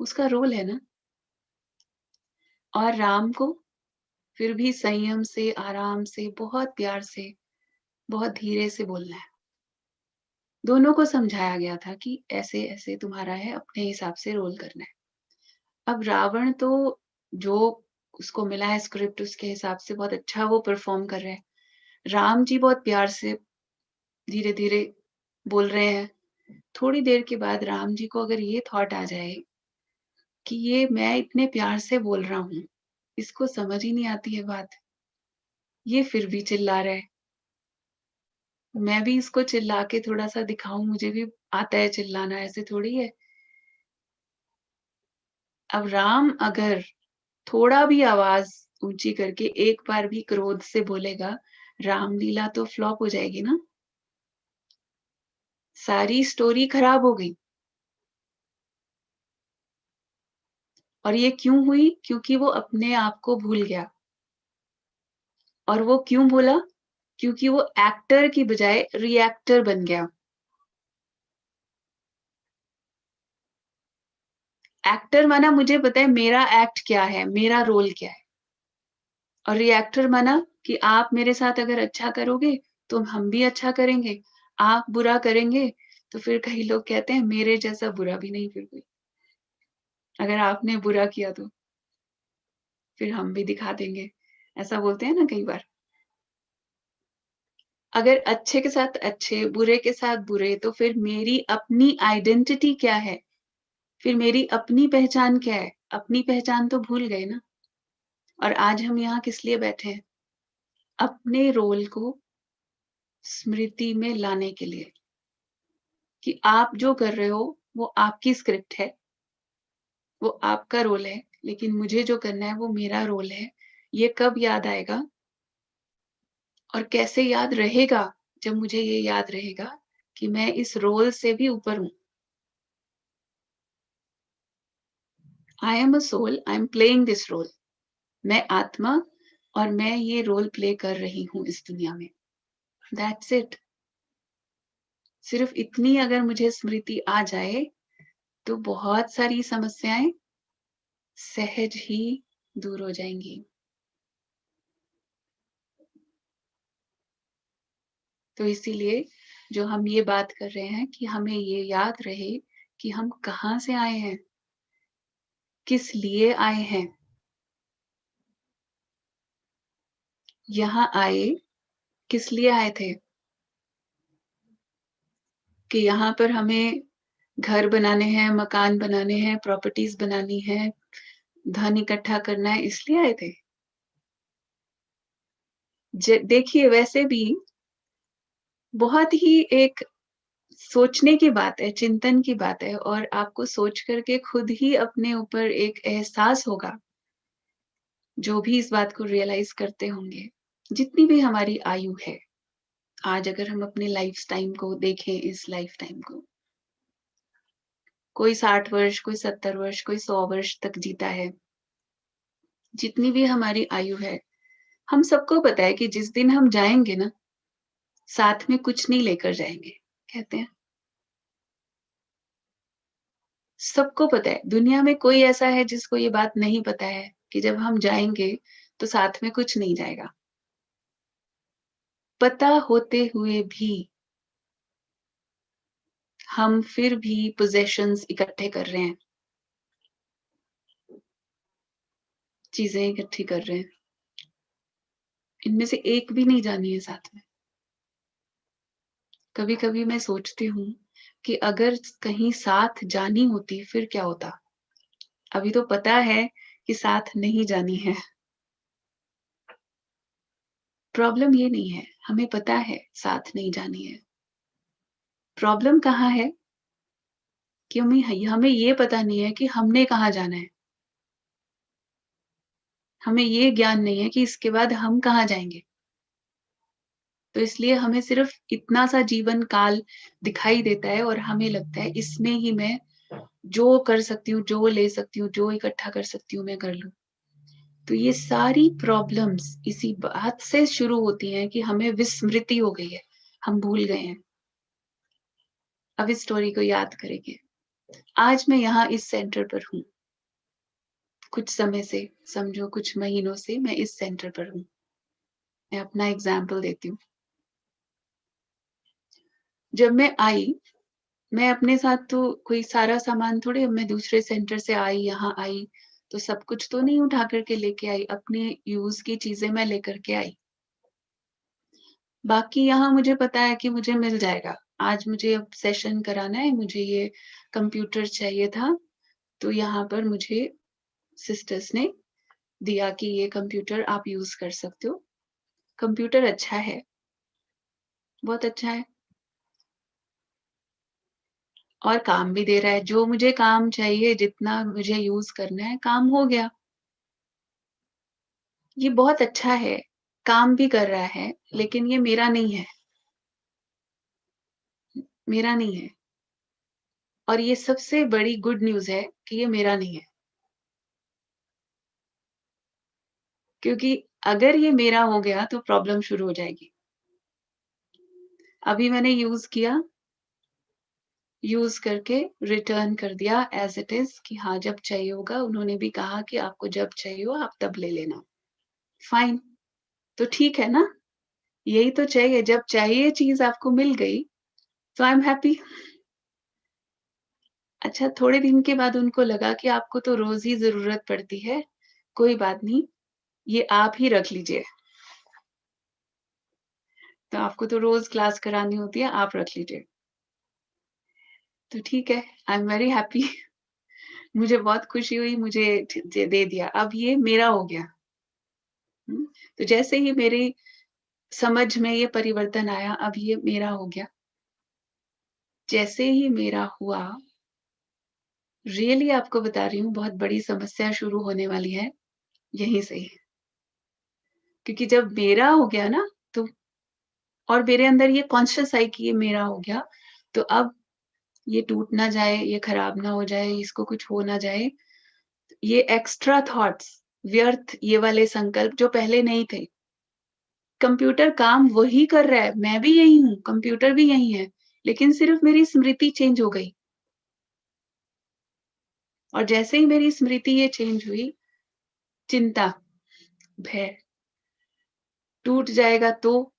उसका रोल है ना। और राम को फिर भी संयम से, आराम से, बहुत प्यार से, बहुत धीरे से बोलना है। दोनों को समझाया गया था कि ऐसे-ऐसे तुम्हारा है, अपने हिसाब से रोल करना है। अब रावण तो जो उसको मिला है स्क्रिप्ट, उसके हिसाब से बहुत अच्छा वो परफ़ॉर्म कर रहा है। राम जी बहुत प्यार से, धीरे-धीरे बोल रहे हैं। थोड़ी देर के बाद राम जी को अगर ये थॉट आ जाए कि ये मैं इतने प्यार से बोल रहा हूँ, इसको समझ ही नहीं आती है बात, ये फिर भी चिल्ला रहा है। मैं भी इसको चिल्ला के थोड़ा-सा दिखाऊँ, मुझे भी आता है चिल्लाना, ऐसे थोड़ी है। अब राम अगर थोड़ा भी आवाज़ ऊँची करके एक बार भी क्रोध से बोलेगा, रामलीला तो फ्लॉप हो जाएगी ना, सारी स्टोरी खराब हो गई। और ये क्यों हुई? क्योंकि वो अपने आप को भूल गया। और वो क्यों भूला? क्योंकि वो एक्टर की बजाय रिएक्टर बन गया। एक्टर माना मुझे पता है मेरा एक्ट क्या है, मेरा रोल क्या है। और रिएक्टर माना कि आप मेरे साथ अगर अच्छा करोगे, तो हम भी अच्छा करेंगे। आप बुरा करेंगे, तो फिर कई लोग कहते हैं मेरे जैसा बुरा भी नहीं फिर कोई। अगर आपने बुरा किया तो, फिर हम भी दिखा देंगे। ऐसा बोलते हैं ना कई बार। अगर अच्छे के साथ अच्छे, बुरे के साथ बुरे, तो फिर मेरी अपनी आइडेंटिटी क्या है? फिर मेरी अपनी पहचान क्या है? अपनी पहचान तो भूल गए ना। और आज हम यहाँ किस लिए बैठे हैं? अपने रोल को स्मृति में लाने के लिए, कि आप जो कर रहे हो, वो आपकी स्क्रिप्ट है, वो आपका रोल है, लेकिन मुझे जो करना है वो मेरा रोल है। ये कब याद आएगा और कैसे याद रहेगा? जब मुझे ये याद रहेगा कि मैं इस रोल से भी ऊपर हूँ। I am a soul, I am playing this role. मैं आत्मा और मैं ये रोल प्ले कर रही हूँ इस दुनिया में। That's it. सिर्फ इतनी अगर मुझे स्मृति आ जाए, तो बहुत सारी समस्याएँ सहज ही दूर हो जाएँगी। तो इसीलिए जो हम ये बात कर रहे हैं कि हमें ये याद रहे कि हम कहाँ से आए हैं, किस लिए आए हैं। यहाँ आए, किस लिए आए थे? कि यहाँ पर हमें घर बनाने हैं, मकान बनाने हैं, प्रॉपर्टीज़ बनानी है, धन इकट्ठा करना है, इसलिए आए थे? देखिए वैसे भी बहुत ही एक सोचने की बात है, चिंतन की बात है, और आपको सोच कर के खुद ही अपने ऊपर एक एहसास होगा, जो भी इस बात को रियलाइज़ करते होंगे। जितनी भी हमारी आयु है, आज अगर हम अपने लाइफ टाइम को देखें, इस लाइफ टाइम को, कोई 60 वर्ष, कोई 70 वर्ष, कोई 100 वर्ष तक जीता है। जितनी भी हमारी आयु है, हम सबको पता है कि जिस दिन हम जाएँगे ना, साथ में कुछ नहीं लेकर जाएँगे, कहते हैं। सबको पता है, दुनिया में कोई ऐसा है जिसको ये बात नहीं पता है कि जब हम जाएँगे, तो साथ में कुछ नहीं जाएगा। पता होते हुए भी हम फिर भी पोजेशंस इकट्ठे कर रहे हैं, चीजें इकट्ठी कर रहे हैं, इनमें से एक भी नहीं जानी है साथ में। कभी कभी मैं सोचती हूँ कि अगर कहीं साथ जानी होती फिर क्या होता। अभी तो पता है कि साथ नहीं जानी है। प्रॉब्लम ये नहीं है, हमें पता है साथ नहीं जानी है। प्रॉब्लम कहाँ है कि हमें ये पता नहीं है कि हमने कहाँ जाना है। हमें ये ज्ञान नहीं है कि इसके बाद हम कहाँ जाएंगे। तो इसलिए हमें सिर्फ इतना सा जीवन काल दिखाई देता है और हमें लगता है इसमें ही मैं जो कर सकती हूँ, जो ले सकती हूँ, जो इकट्ठा कर सकती हूँ, मैं कर लूं। तो ये सारी प्रॉब्लम्स इसी बात से शुरू होती हैं कि हमें विस्मृति हो गई है, हम भूल गए हैं। अब इस स्टोरी को याद करेंगे। आज मैं यहाँ इस सेंटर पर हूँ, कुछ समय से, समझो कुछ महीनों से मैं इस सेंटर पर हूँ। मैं अपना एग्जाम्पल देती हूँ। जब मैं आई, मैं अपने साथ तो कोई सारा सामान थोड़ी, अब मैं दूसरे सेंटर से आई, यहाँ आई तो सब कुछ तो नहीं उठा करके लेके आई, अपने यूज की चीजें मैं लेकर के आई। बाकी यहाँ मुझे पता है कि मुझे मिल जाएगा। आज मुझे अब सेशन कराना है, मुझे ये कंप्यूटर चाहिए था, तो यहाँ पर मुझे सिस्टर्स ने दिया कि ये कंप्यूटर आप यूज कर सकते हो। कंप्यूटर अच्छा है, बहुत अच्छा है, और काम भी दे रहा है। जो मुझे काम चाहिए, जितना मुझे यूज करना है, काम हो गया। ये बहुत अच्छा है, काम भी कर रहा है, लेकिन ये मेरा नहीं है, मेरा नहीं है। और ये सबसे बड़ी गुड न्यूज है कि ये मेरा नहीं है, क्योंकि अगर ये मेरा हो गया तो प्रॉब्लम शुरू हो जाएगी। अभी मैंने यूज किया, यूज करके रिटर्न कर दिया एज इट इज कि हाँ जब चाहिए होगा। उन्होंने भी कहा कि आपको जब चाहिए हो आप तब ले लेना। फाइन, तो ठीक है ना, यही तो चाहिए। जब चाहिए चीज आपको मिल गई तो आई एम हैप्पी। अच्छा, थोड़े दिन के बाद उनको लगा कि आपको तो रोज ही जरूरत पड़ती है, कोई बात नहीं, ये आप ही रख लीजिए। तो आपको तो रोज क्लास करानी होती है, आप रख लीजिए। तो ठीक है, आई एम वेरी हैप्पी। मुझे बहुत खुशी हुई, मुझे दे दिया, अब ये मेरा हो गया। तो जैसे ही मेरी समझ में ये परिवर्तन आया, अब ये मेरा हो गया। जैसे ही मेरा हुआ, रियली आपको बता रही हूँ, बहुत बड़ी समस्या शुरू होने वाली है यहीं से ही। क्योंकि जब मेरा हो गया ना, तो और मेरे अंदर ये कॉन्शियस आई कि ये मेरा हो गया, तो अब ये टूट ना जाए, ये खराब ना हो जाए, इसको कुछ हो ना जाए, ये एक्स्ट्रा थॉट्स, व्यर्थ ये वाले संकल्प जो पहले नहीं थे। कंप्यूटर काम वही कर रहा है, मैं भी यही हूँ, कंप्यूटर भी यही है, लेकिन सिर्फ मेरी स्मृति चेंज हो गई। और जैसे ही मेरी स्मृति ये चेंज हुई, चिंता, भय, टूट जाएगा तो,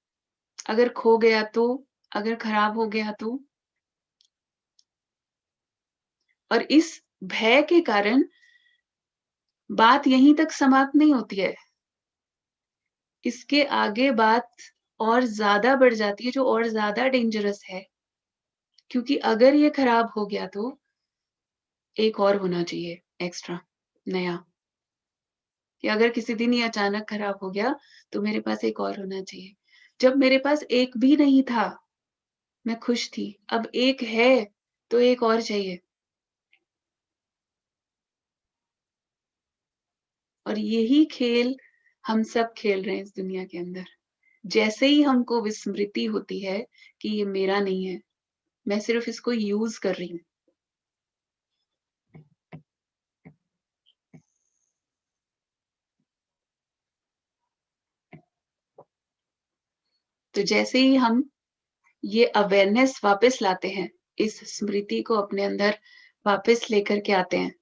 अगर खो गया तो, अगर खराब हो गया तो। और इस भय के कारण बात यहीं तक समाप्त नहीं होती है, इसके आगे बात और ज्यादा बढ़ जाती है, जो और ज्यादा डेंजरस है। क्योंकि अगर ये खराब हो गया तो एक और होना चाहिए एक्स्ट्रा, नया। कि अगर किसी दिन ये अचानक खराब हो गया तो मेरे पास एक और होना चाहिए। जब मेरे पास एक भी नहीं था, मैं खुश थी, अब एक है तो एक और चाहिए। और यही खेल हम सब खेल रहे हैं इस दुनिया के अंदर। जैसे ही हमको विस्मृति होती है कि ये मेरा नहीं है, मैं सिर्फ इसको यूज कर रही हूँ, तो जैसे ही हम ये अवेयरनेस वापस लाते हैं, इस स्मृति को अपने अंदर वापस लेकर के आते हैं,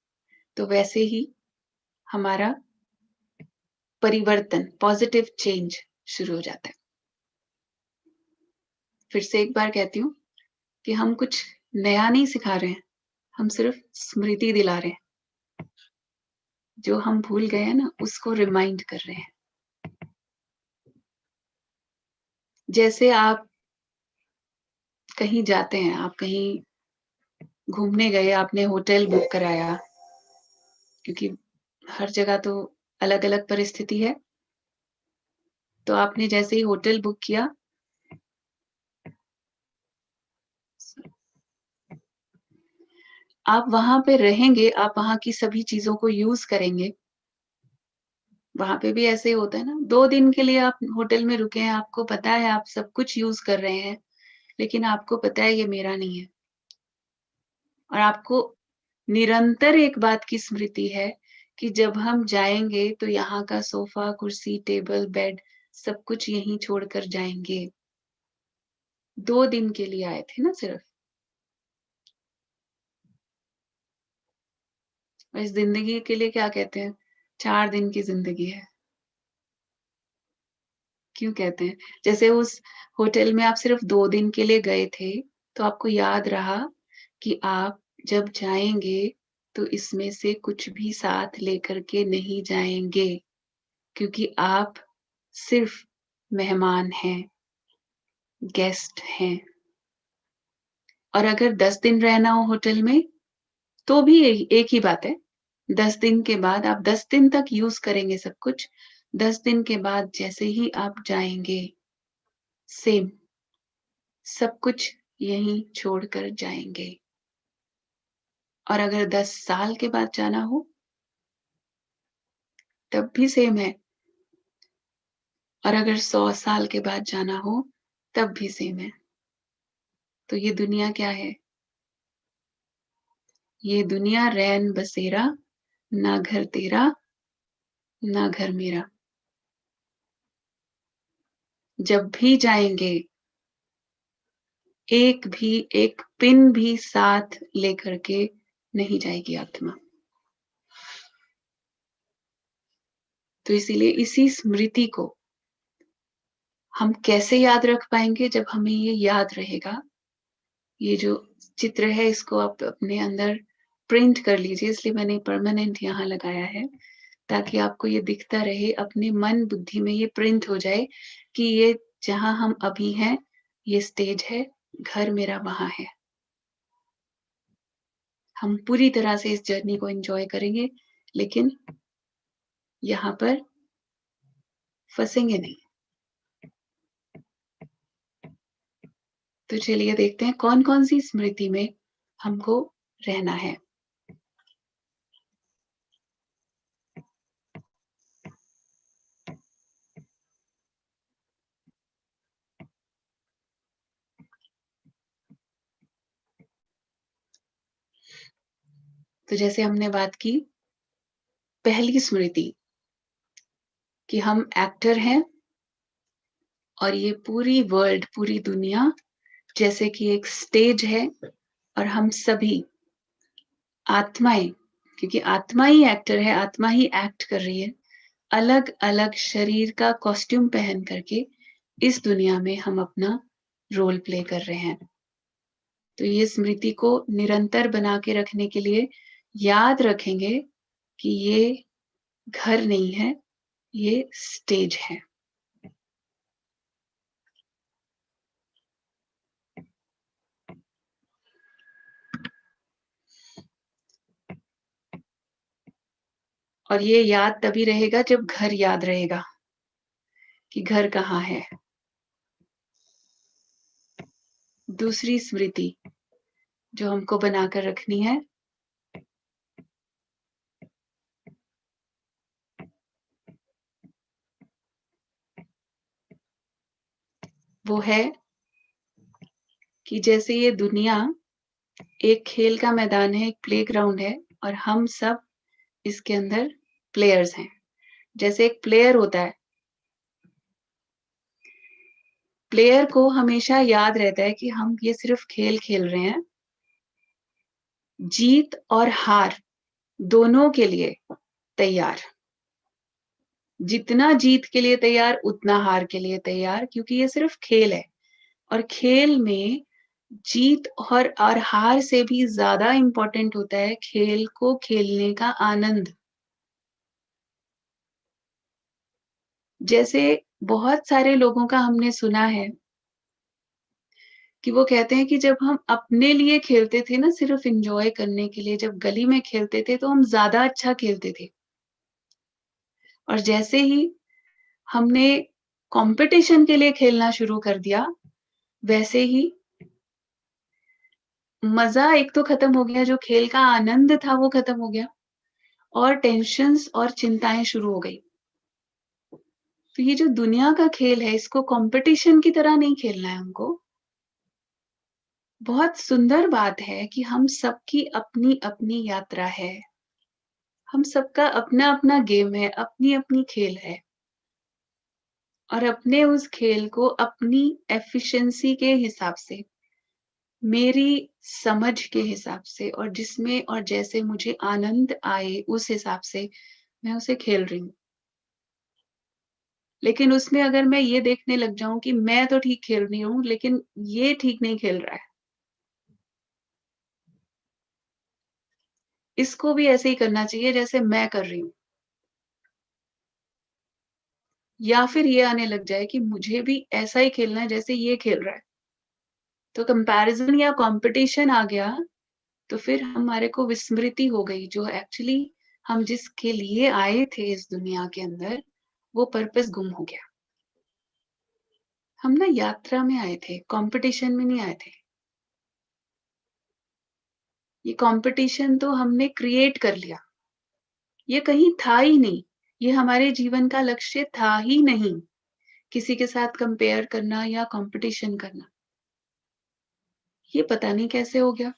तो वैसे ही हमारा परिवर्तन, पॉजिटिव चेंज शुरू हो जाता है। फिर से एक बार कहती हूँ कि हम कुछ नया नहीं सिखा रहे हैं, हम सिर्फ स्मृति दिला रहे हैं। जो हम भूल गए हैं ना, उसको रिमाइंड कर रहे हैं। जैसे आप कहीं जाते हैं, आप कहीं घूमने गए, आपने होटल बुक कराया, क्योंकि हर जगह तो अलग-अलग परिस्थिति है। तो आपने जैसे ही होटल बुक किया, आप वहाँ पे रहेंगे, आप वहाँ की सभी चीज़ों को यूज़ करेंगे। वहाँ पे भी ऐसे ही होता है ना, 2 दिन के लिए आप होटल में रुके हैं, आपको पता है आप सब कुछ यूज़ कर रहे हैं, लेकिन आपको पता है ये मेरा नहीं है। और आपको निरंतर एक बात की स्मृति है कि जब हम जाएँगे तो यहाँ का सोफ़ा, कुर्सी, टेबल, बेड सब कुछ यहीं छोड़कर जाएँगे। 2 दिन के लिए आए थे ना सिर्फ़। और इस ज़िंदगी के लिए क्या कहते हैं? 4 दिन की ज़िंदगी है। क्यों कहते हैं? जैसे उस होटल में आप सिर्फ़ 2 दिन के लिए गए थे, तो आपको याद रहा कि आप जब जाएँगे, तो इसमें से कुछ भी साथ लेकर के नहीं जाएँगे, क्योंकि आप सिर्फ़ मेहमान हैं, गेस्ट हैं। और अगर 10 दिन रहना हो होटल में, तो भी एक ही बात है। 10 दिन के बाद आप 10 दिन तक यूज़ करेंगे सब कुछ, 10 दिन के बाद जैसे ही आप जाएँगे, सेम सब कुछ यहीं छोड़कर जाएँगे। और अगर 10 साल के बाद जाना हो, तब भी सेम है। और अगर 100 साल के बाद जाना हो, तब भी सेम है। तो ये दुनिया क्या है? ये दुनिया रैन बसेरा, ना घर तेरा, ना घर मेरा। जब भी जाएँगे, एक पिन भी साथ लेकर के नहीं जाएगी आत्मा। तो इसीलिए इसी स्मृति को हम कैसे याद रख पाएँगे, जब हमें ये याद रहेगा। ये जो चित्र है इसको आप अपने अंदर प्रिंट कर लीजिए, इसलिए मैंने परमानेंट यहाँ लगाया है, ताकि आपको ये दिखता रहे, अपने मन बुद्धि में ये प्रिंट हो जाए कि ये जहाँ हम अभी हैं, ये स्टेज है, घर मेरा वहाँ है। हम पूरी तरह से इस जर्नी को एन्जॉय करेंगे, लेकिन यहाँ पर फँसेंगे नहीं। तो चलिए देखते हैं कौन-कौन सी स्मृति में हमको रहना है। तो जैसे हमने बात की, पहली स्मृति कि हम एक्टर हैं और ये पूरी वर्ल्ड, पूरी दुनिया जैसे कि एक स्टेज है और हम सभी आत्माएँ, क्योंकि आत्मा ही एक्टर है, आत्मा ही एक्ट कर रही है, अलग-अलग शरीर का कॉस्ट्यूम पहन करके इस दुनिया में हम अपना रोल प्ले कर रहे हैं। तो ये स्मृति को निरंतर बना के रखने के लिए याद रखेंगे कि ये घर नहीं है, ये स्टेज है। और ये याद तभी रहेगा जब घर याद रहेगा कि घर कहाँ है। दूसरी स्मृति जो हमको बनाकर रखनी है, वो है कि जैसे ये दुनिया एक खेल का मैदान है, एक प्लेग्राउंड है और हम सब इसके अंदर प्लेयर्स हैं। जैसे एक प्लेयर होता है, प्लेयर को हमेशा याद रहता है कि हम ये सिर्फ खेल खेल रहे हैं। जीत और हार दोनों के लिए तैयार। जितना जीत के लिए तैयार, उतना हार के लिए तैयार, क्योंकि ये सिर्फ खेल है। और खेल में जीत और हार से भी ज्यादा इम्पोर्टेंट होता है खेल को खेलने का आनंद। जैसे बहुत सारे लोगों का हमने सुना है कि वो कहते हैं कि जब हम अपने लिए खेलते थे ना, सिर्फ एंजॉय करने के लिए, जब गली में खेलते थे तो हम ज्यादा अच्छा खेलते थे। और जैसे ही हमने कंपटीशन के लिए खेलना शुरू कर दिया, वैसे ही मजा एक तो खत्म हो गया, जो खेल का आनंद था वो खत्म हो गया, और टेंशन्स और चिंताएं शुरू हो गई। तो ये जो दुनिया का खेल है, इसको कंपटीशन की तरह नहीं खेलना है हमको। बहुत सुंदर बात है कि हम सबकी अपनी अपनी यात्रा है, हम सबका अपना अपना गेम है, अपनी अपनी खेल है, और अपने उस खेल को अपनी एफिशिएंसी के हिसाब से, मेरी समझ के हिसाब से, और जिसमें और जैसे मुझे आनंद आए उस हिसाब से मैं उसे खेल रही हूँ। लेकिन उसमें अगर मैं ये देखने लग जाऊं कि मैं तो ठीक खेल रही हूँ लेकिन ये ठीक नहीं खेल रहा है, इसको भी ऐसे ही करना चाहिए जैसे मैं कर रही हूँ, या फिर ये आने लग जाए कि मुझे भी ऐसा ही खेलना है जैसे ये खेल रहा है, तो कंपैरिजन या कंपटीशन आ गया, तो फिर हमारे को विस्मृति हो गई, जो एक्चुअली हम जिसके लिए आए थे इस दुनिया के अंदर, वो पर्पस गुम हो गया। हम ना यात्रा में आए थे, कंपटीशन में नहीं आए थे। ये कंपटीशन तो हमने क्रिएट कर लिया, ये कहीं था ही नहीं, ये हमारे जीवन का लक्ष्य था ही नहीं, किसी के साथ कंपेयर करना या कंपटीशन करना। ये पता नहीं कैसे हो गया।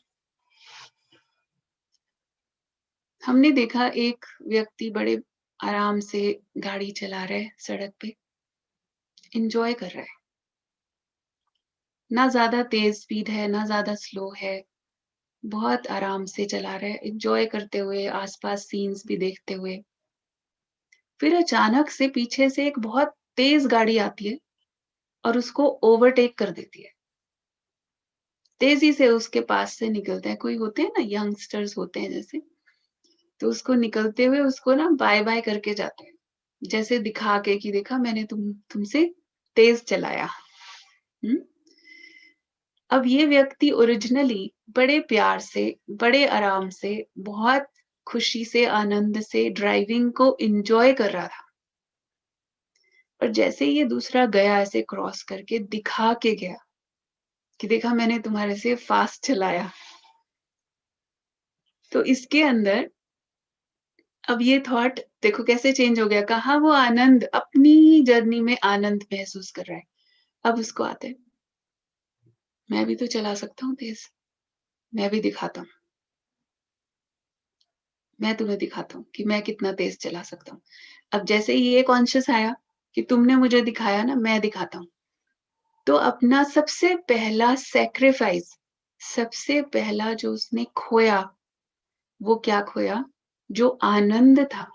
हमने देखा एक व्यक्ति बड़े आराम से गाड़ी चला रहा है, सड़क पे एंजॉय कर रहा है, ना ज्यादा तेज स्पीड है ना ज्यादा स्लो है, बहुत आराम से चला रहा है, एंजॉय करते हुए, आसपास सीन्स भी देखते हुए। फिर अचानक से पीछे से एक बहुत तेज गाड़ी आती है और उसको ओवरटेक कर देती है। तेजी से उसके पास से निकलते हैं, कोई होते हैं ना, यंगस्टर्स होते हैं जैसे, तो उसको निकलते हुए उसको ना बाय बाय करके जाते हैं, जैसे दिखा के कि देखा मैंने तुमसे तेज चलाया। हम्म। अब ये व्यक्ति ओरिजिनली बड़े प्यार से, बड़े आराम से, बहुत खुशी से, आनंद से ड्राइविंग को एंजॉय कर रहा था, और जैसे ये दूसरा गया ऐसे क्रॉस करके दिखा के गया कि देखा मैंने तुम्हारे से फास्ट चलाया, तो इसके अंदर अब ये थॉट देखो कैसे चेंज हो गया, कहाँ वो आनंद, अपनी जर्नी में आनंद महसूस कर रहा है। अब उसको आते हैं, मैं भी तो चला सकता हूँ तेज, मैं भी दिखाता हूँ, मैं तुम्हें दिखाता हूँ कि मैं कितना तेज चला सकता हूँ। अब जैसे ही ये कॉन्शियस आया कि तुमने मुझे दिखाया ना, मैं दिखाता हूँ, तो अपना सबसे पहला सैक्रिफाइस, सबसे पहला जो उसने खोया, वो क्या खोया? जो आनंद था,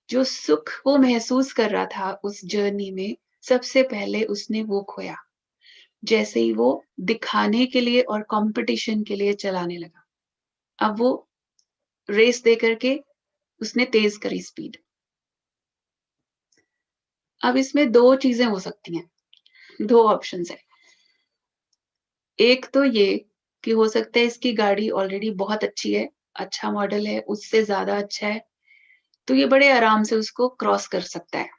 जो सुख वो महसूस कर रहा था उस जर्नी में, सबसे पहले उसने वो खोया, जैसे ही वो दिखाने के लिए और कंपटीशन के लिए चलाने लगा। अब वो रेस दे करके उसने तेज करी स्पीड। अब इसमें दो चीजें हो सकती हैं, दो ऑप्शंस है। एक तो ये कि हो सकता है इसकी गाड़ी ऑलरेडी बहुत अच्छी है, अच्छा मॉडल है, उससे ज्यादा अच्छा है, तो ये बड़े आराम से उसको क्रॉस कर सकता है।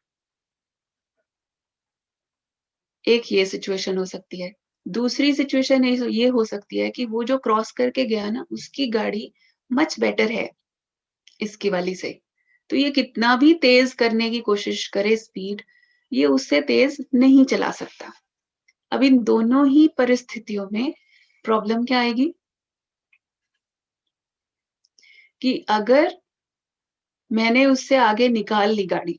एक ये सिचुएशन हो सकती है। दूसरी सिचुएशन ये हो सकती है कि वो जो क्रॉस करके गया ना, उसकी गाड़ी मच बेटर है इसकी वाली से, तो ये कितना भी तेज करने की कोशिश करे स्पीड, ये उससे तेज नहीं चला सकता। अब इन दोनों ही परिस्थितियों में प्रॉब्लम क्या आएगी कि अगर मैंने उससे आगे निकाल ली गाड़ी,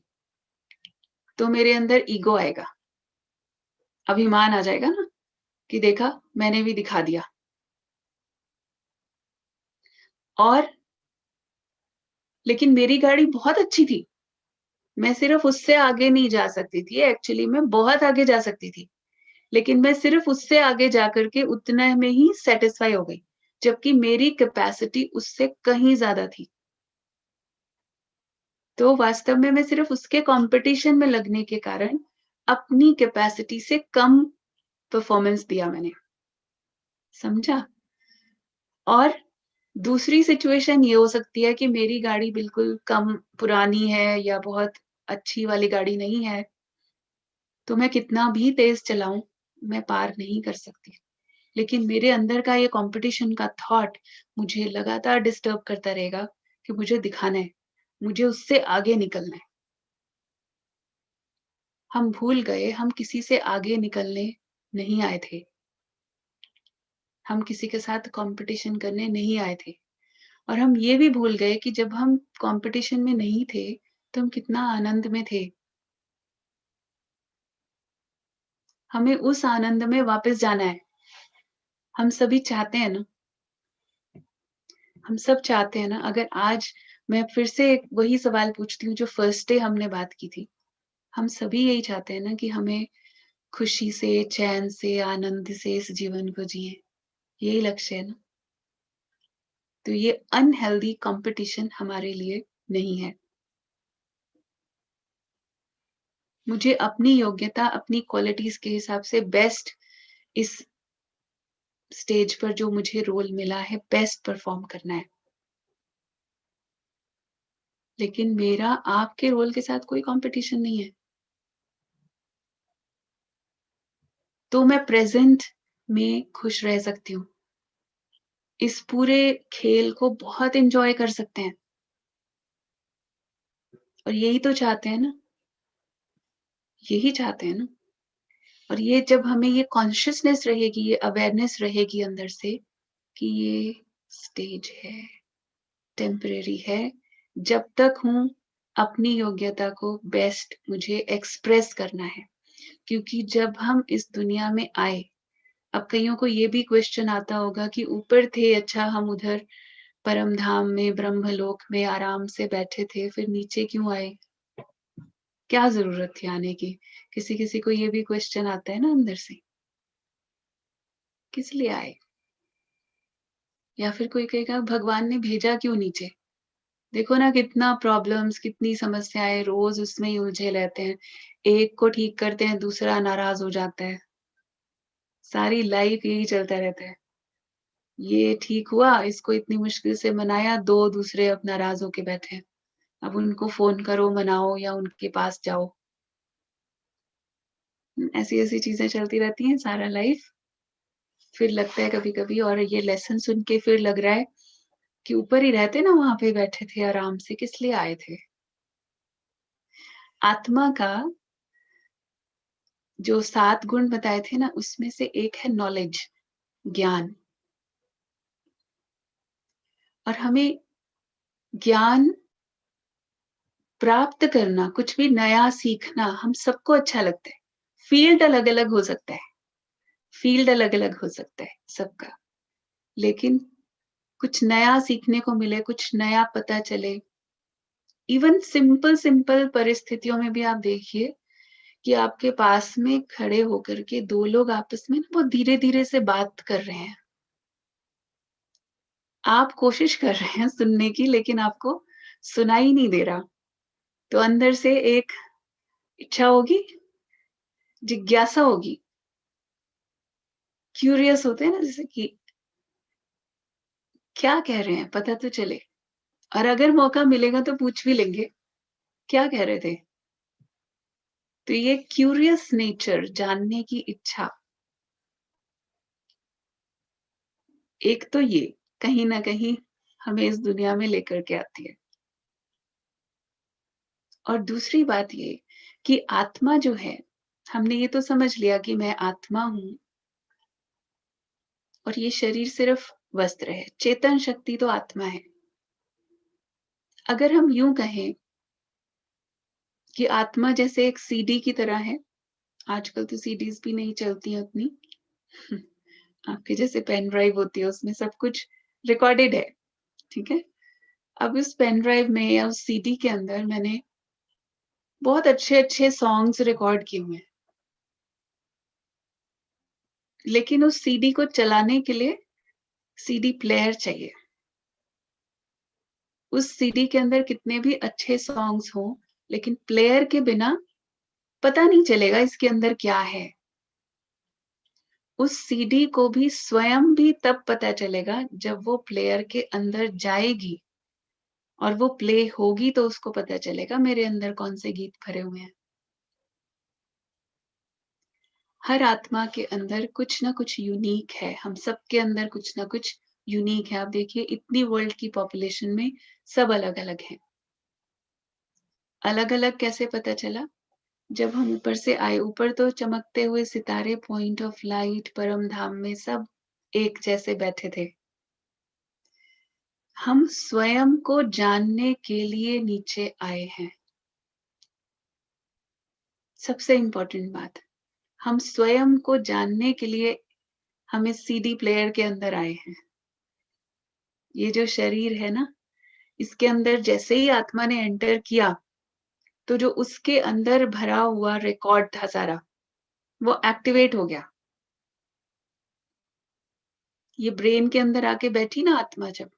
तो मेरे अंदर ईगो आएगा, अभिमान आ जाएगा ना, कि देखा मैंने भी दिखा दिया। और लेकिन मेरी गाड़ी बहुत अच्छी थी, मैं सिर्फ उससे आगे नहीं जा सकती थी, एक्चुअली मैं बहुत आगे जा सकती थी, लेकिन मैं सिर्फ उससे आगे जाकर के उतना में ही सेटिस्फाई हो गई, जबकि मेरी कैपेसिटी उससे कहीं ज्यादा थी। तो वास्तव में मैं सिर्फ उसके कंपटीशन में लगने के कारण अपनी कैपेसिटी से कम परफॉर्मेंस दिया मैंने, समझा? और दूसरी सिचुएशन ये हो सकती है कि मेरी गाड़ी बिल्कुल कम पुरानी है या बहुत अच्छी वाली गाड़ी नहीं है, तो मैं कितना भी तेज चलाऊं, मैं पार नहीं कर सकती। लेकिन मेरे अंदर का ये कंपटीशन का थॉट मुझे लगातार डिस्टर्ब करता रहेगा कि मुझे दिखाना है, मुझे उससे आगे निकलना है। हम भूल गए हम किसी से आगे निकलने नहीं आए थे। हम किसी के साथ कंपटीशन करने नहीं आए थे। और हम ये भी भूल गए कि जब हम कंपटीशन में नहीं थे, तो हम कितना आनंद में थे। हमें उस आनंद में वापस जाना है। हम सभी चाहते हैं ना? हम सब चाहते हैं ना? अगर आज मैं फिर से वही सवाल पूछती हूँ जो फर्स्ट डे हमने बात की थी। हम सभी यही चाहते हैं ना कि हमें खुशी से, चैन से, आनंद से इस जीवन को जिएँ। यही लक्ष्य है ना? तो ये अनहेल्दी कंपटीशन हमारे लिए नहीं है। मुझे अपनी योग्यता, अपनी क्वालिटीज़ के हिसाब से बेस्ट इस स्टेज पर जो मुझे रोल मिला है, बेस्ट परफॉर्म करना है। लेकिन मेरा आपके रोल के साथ कोई कॉम्पिटिशन नहीं है। तो मैं प्रेज़ेंट में खुश रह सकती हूँ। इस पूरे खेल को बहुत एन्जॉय कर सकते हैं। और यही तो चाहते हैं ना? यही चाहते हैं ना? और ये जब हमें ये कॉन्शियसनेस रहेगी, ये अवेयरनेस रहेगी अंदर से कि ये स्टेज है, टेम्परेरी है, जब तक हूँ अपनी योग्यता को बेस्ट मुझे एक्सप्रेस करना है। क्योंकि जब हम इस दुनिया में आए, अब कईयों को ये भी क्वेश्चन आता होगा कि ऊपर थे, अच्छा हम उधर परम धाम में, ब्रह्मलोक में आराम से बैठे थे, फिर नीचे क्यों आए? क्या ज़रूरत थी आने की? किसी-किसी को ये भी क्वेश्चन आता है ना अंदर से, किस लिए आए? या फिर कोई कहेगा भगवान ने भेजा क्यों नीचे? देखो ना कितना प्रॉब्लम्स, कितनी समस्याएँ रोज़ उसमें ही उलझे रहते हैं। एक को ठीक करते हैं, दूसरा नाराज़ हो जाता है। सारी लाइफ़ यही चलता रहता है। ये ठीक हुआ, इसको इतनी मुश्किल से मनाया, 2 दूसरे अब नाराज़ होके बैठे हैं। अब उनको फ़ोन करो, मनाओ या उनके पास जाओ। ऐसी-ऐसी चीज़ें चलती रहती हैं सारा लाइफ़। फिर लगता है कभी-कभी और ये लेसन सुन के फिर लग रहा है कि ऊपर ही रहते ना, वहाँ पे बैठे थे आराम से, किस लिए आए थे? आत्मा का जो 7 गुण बताए थे ना, उसमें से एक है नॉलेज, ज्ञान। और हमें ज्ञान प्राप्त करना, कुछ भी नया सीखना हम सबको अच्छा लगता है। फ़ील्ड अलग-अलग हो सकता है, फ़ील्ड अलग-अलग हो सकता है सबका। लेकिन कुछ नया सीखने को मिले, कुछ नया पता चले। इवन सिंपल परिस्थितियों में भी आप देखिए कि आपके पास में खड़े होकर के 2 लोग आपस में ना बहुत धीरे-धीरे से बात कर रहे हैं। आप कोशिश कर रहे हैं सुनने की, लेकिन आपको सुनाई नहीं दे रहा। तो अंदर से एक इच्छा होगी, जिज्ञासा होगी, क्यूरियस होते हैं ना, जैसे कि क्या कह रहे हैं पता तो चले। और अगर मौका मिलेगा तो पूछ भी लेंगे, क्या कह रहे थे? तो ये क्यूरियस नेचर, जानने की इच्छा, एक तो ये कहीं न कहीं हमें इस दुनिया में लेकर के आती है। और दूसरी बात ये कि आत्मा जो है, हमने ये तो समझ लिया कि मैं आत्मा हूँ और ये शरीर सिर्फ वस्त्र है, चेतन शक्ति तो आत्मा है। अगर हम यूँ कहें कि आत्मा जैसे एक सीडी की तरह है, आजकल तो सीडीज़ भी नहीं चलती हैं उतनी। आपके जैसे पेन ड्राइव होती है, उसमें सब कुछ रिकॉर्डेड है, ठीक है? अब उस पेन ड्राइव में या उस सीडी के अंदर मैंने बहुत अच्छे-अच्छे सॉन्ग्स रिकॉर्ड किए हुए हैं। लेकिन उस सीडी को चलाने के लिए सीडी प्लेयर चाहिए। उस सीडी के अंदर कितने भी अच्छे सॉन्ग्स हों, लेकिन प्लेयर के बिना पता नहीं चलेगा इसके अंदर क्या है। उस सीडी को भी स्वयं भी तब पता चलेगा जब वो प्लेयर के अंदर जाएगी और वो प्ले होगी, तो उसको पता चलेगा मेरे अंदर कौन से गीत भरे हुए हैं। हर आत्मा के अंदर कुछ ना कुछ यूनिक है, हम सबके अंदर कुछ ना कुछ यूनिक है। आप देखिए इतनी वर्ल्ड की पॉपुलेशन में सब अलग-अलग हैं। अलग-अलग कैसे पता चला? जब हम ऊपर से आए, ऊपर तो चमकते हुए सितारे, पॉइंट ऑफ लाइट, परम धाम में सब एक जैसे बैठे थे। हम स्वयं को जानने के लिए नीचे आए हैं। सबसे इम्पोर्टेंट बात, हम स्वयं को जानने के लिए हम इस सीडी प्लेयर के अंदर आए हैं। ये जो शरीर है ना, इसके अंदर जैसे ही आत्मा ने एंटर किया, तो जो उसके अंदर भरा हुआ रिकॉर्ड था सारा, वो एक्टिवेट हो गया। ये ब्रेन के अंदर आके बैठी ना आत्मा जब,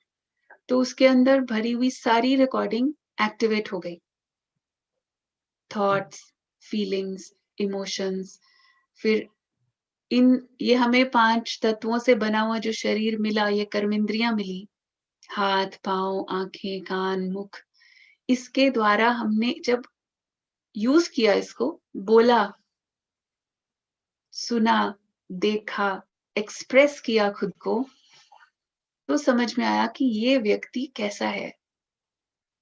तो उसके अंदर भरी हुई सारी रिकॉर्डिंग एक्टिवेट हो गई। थॉट्स, फीलिंग्स, इमोशंस, फिर ये हमें 5 तत्वों से बना हुआ जो शरीर मिला, ये कर्मेंद्रियां मिली, हाथ, पाँव, आंखें, कान, मुख, इसके द्वारा हमने जब यूज किया इसको, बोला, सुना, देखा, एक्सप्रेस किया खुद को, तो समझ में आया कि ये व्यक्ति कैसा है,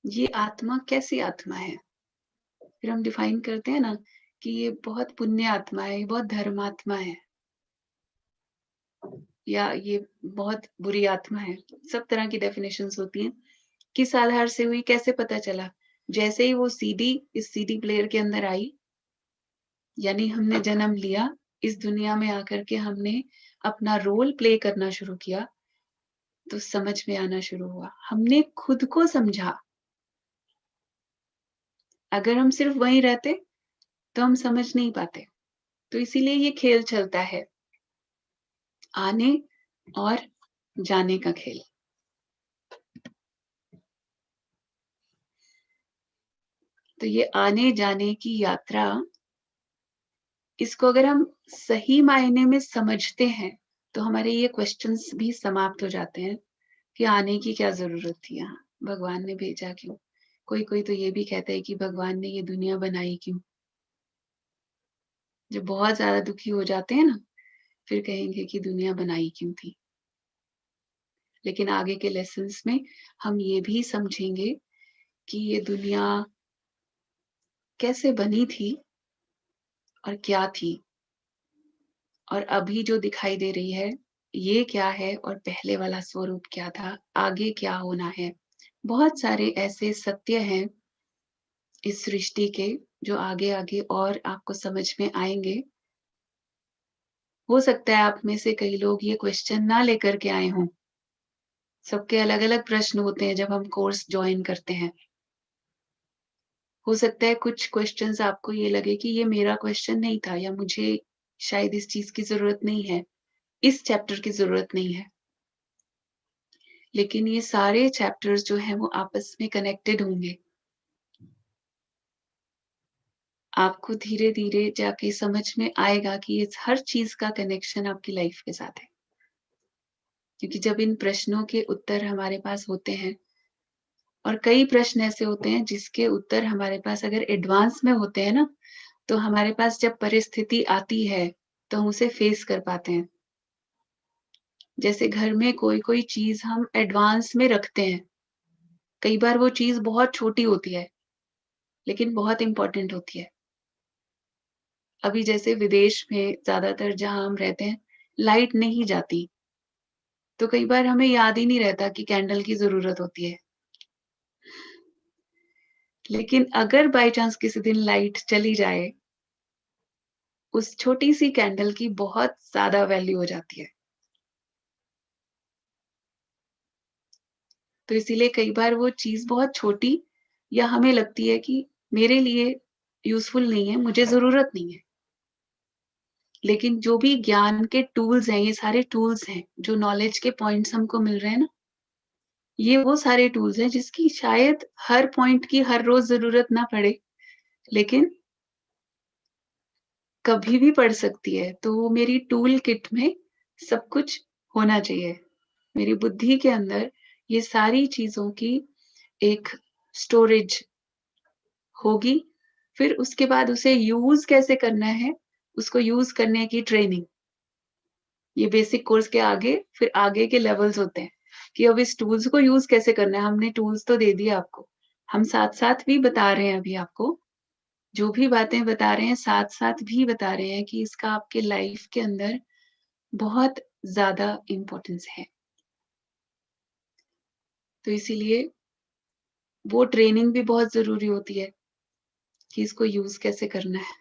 ये आत्मा कैसी आत्मा है। फिर हम डिफाइन करते हैं ना कि ये बहुत पुण्य आत्मा है, ये बहुत धर्मात्मा है, या ये बहुत बुरी आत्मा है। सब तरह की डेफिनेशंस होती हैं। किस आधार से हुई, कैसे पता चला? जैसे ही वो सीडी इस सीडी प्लेयर के अंदर आई, यानी हमने जन्म लिया, इस दुनिया में आकर के हमने अपना रोल प्ले करना शुरू किया, तो समझ में आना शुरू हुआ, हमने खुद को समझा। अगर हम सिर्फ वहीं रहते तो हम समझ नहीं पाते। तो इसीलिए ये खेल चलता है, आने और जाने का खेल। तो ये आने जाने की यात्रा, इसको अगर हम सही मायने में समझते हैं, तो हमारे ये क्वेश्चंस भी समाप्त हो जाते हैं कि आने की क्या जरूरत थी यहाँ, भगवान ने भेजा क्यों? कोई तो ये भी कहता है कि भगवान ने ये दुनिया बनाई क्यों? जब बहुत ज्यादा दुखी हो जाते हैं ना, फिर कहेंगे कि दुनिया बनाई क्यों थी। लेकिन आगे के लेसन्स में हम ये भी समझेंगे कि ये दुनिया कैसे बनी थी और क्या थी, और अभी जो दिखाई दे रही है ये क्या है, और पहले वाला स्वरूप क्या था, आगे क्या होना है। बहुत सारे ऐसे सत्य हैं इस सृष्टि के जो आगे आगे और आपको समझ में आएंगे। हो सकता है आप में से कई लोग ये क्वेश्चन ना लेकर के आए हों। सबके अलग अलग प्रश्न होते हैं जब हम कोर्स ज्वाइन करते हैं। हो सकता है कुछ क्वेश्चंस आपको ये लगे कि ये मेरा क्वेश्चन नहीं था, या मुझे शायद इस चीज की जरूरत नहीं है, इस चैप्टर की जरूरत नहीं है। लेकिन ये सारे चैप्टर्स जो हैं वो आपस में कनेक्टेड होंगे। आपको धीरे धीरे जाके समझ में आएगा कि ये हर चीज का कनेक्शन आपकी लाइफ के साथ है। क्योंकि जब इन प्रश्नों के उत्तर हमारे पास होते हैं, और कई प्रश्न ऐसे होते हैं जिसके उत्तर हमारे पास अगर एडवांस में होते हैं ना, तो हमारे पास जब परिस्थिति आती है तो हम उसे फेस कर पाते हैं। जैसे घर में कोई चीज हम एडवांस में रखते हैं, कई बार वो चीज बहुत छोटी होती है लेकिन बहुत इंपॉर्टेंट होती है। अभी जैसे विदेश में ज्यादातर जहां हम रहते हैं लाइट नहीं जाती, तो कई बार हमें याद ही नहीं रहता कि कैंडल की जरूरत होती है। लेकिन अगर बाय चांस किसी दिन लाइट चली जाए, उस छोटी सी कैंडल की बहुत ज्यादा वैल्यू हो जाती है। तो इसीलिए कई बार वो चीज बहुत छोटी, या हमें लगती है कि मेरे लिए यूजफुल नहीं है, मुझे जरूरत नहीं है, लेकिन जो भी ज्ञान के टूल्स हैं, ये सारे टूल्स हैं, जो नॉलेज के पॉइंट्स हमको मिल रहे हैं ना, ये वो सारे टूल्स हैं जिसकी शायद हर पॉइंट की हर रोज जरूरत ना पड़े, लेकिन कभी भी पड़ सकती है। तो वो मेरी टूल किट में सब कुछ होना चाहिए। मेरी बुद्धि के अंदर ये सारी चीजों की एक स्टोरेज होगी। फिर उसके बाद उसे यूज कैसे करना है, उसको यूज करने की ट्रेनिंग। ये बेसिक कोर्स के आगे फिर आगे के लेवल्स होते हैं कि अब इस टूल्स को यूज कैसे करना है। हमने टूल्स तो दे दिए आपको, हम साथ साथ भी बता रहे हैं अभी आपको, जो भी बातें बता रहे हैं साथ साथ भी बता रहे हैं कि इसका आपके लाइफ के अंदर बहुत ज्यादा इम्पोर्टेंस है। तो इसीलिए वो ट्रेनिंग भी बहुत जरूरी होती है कि इसको यूज कैसे करना है,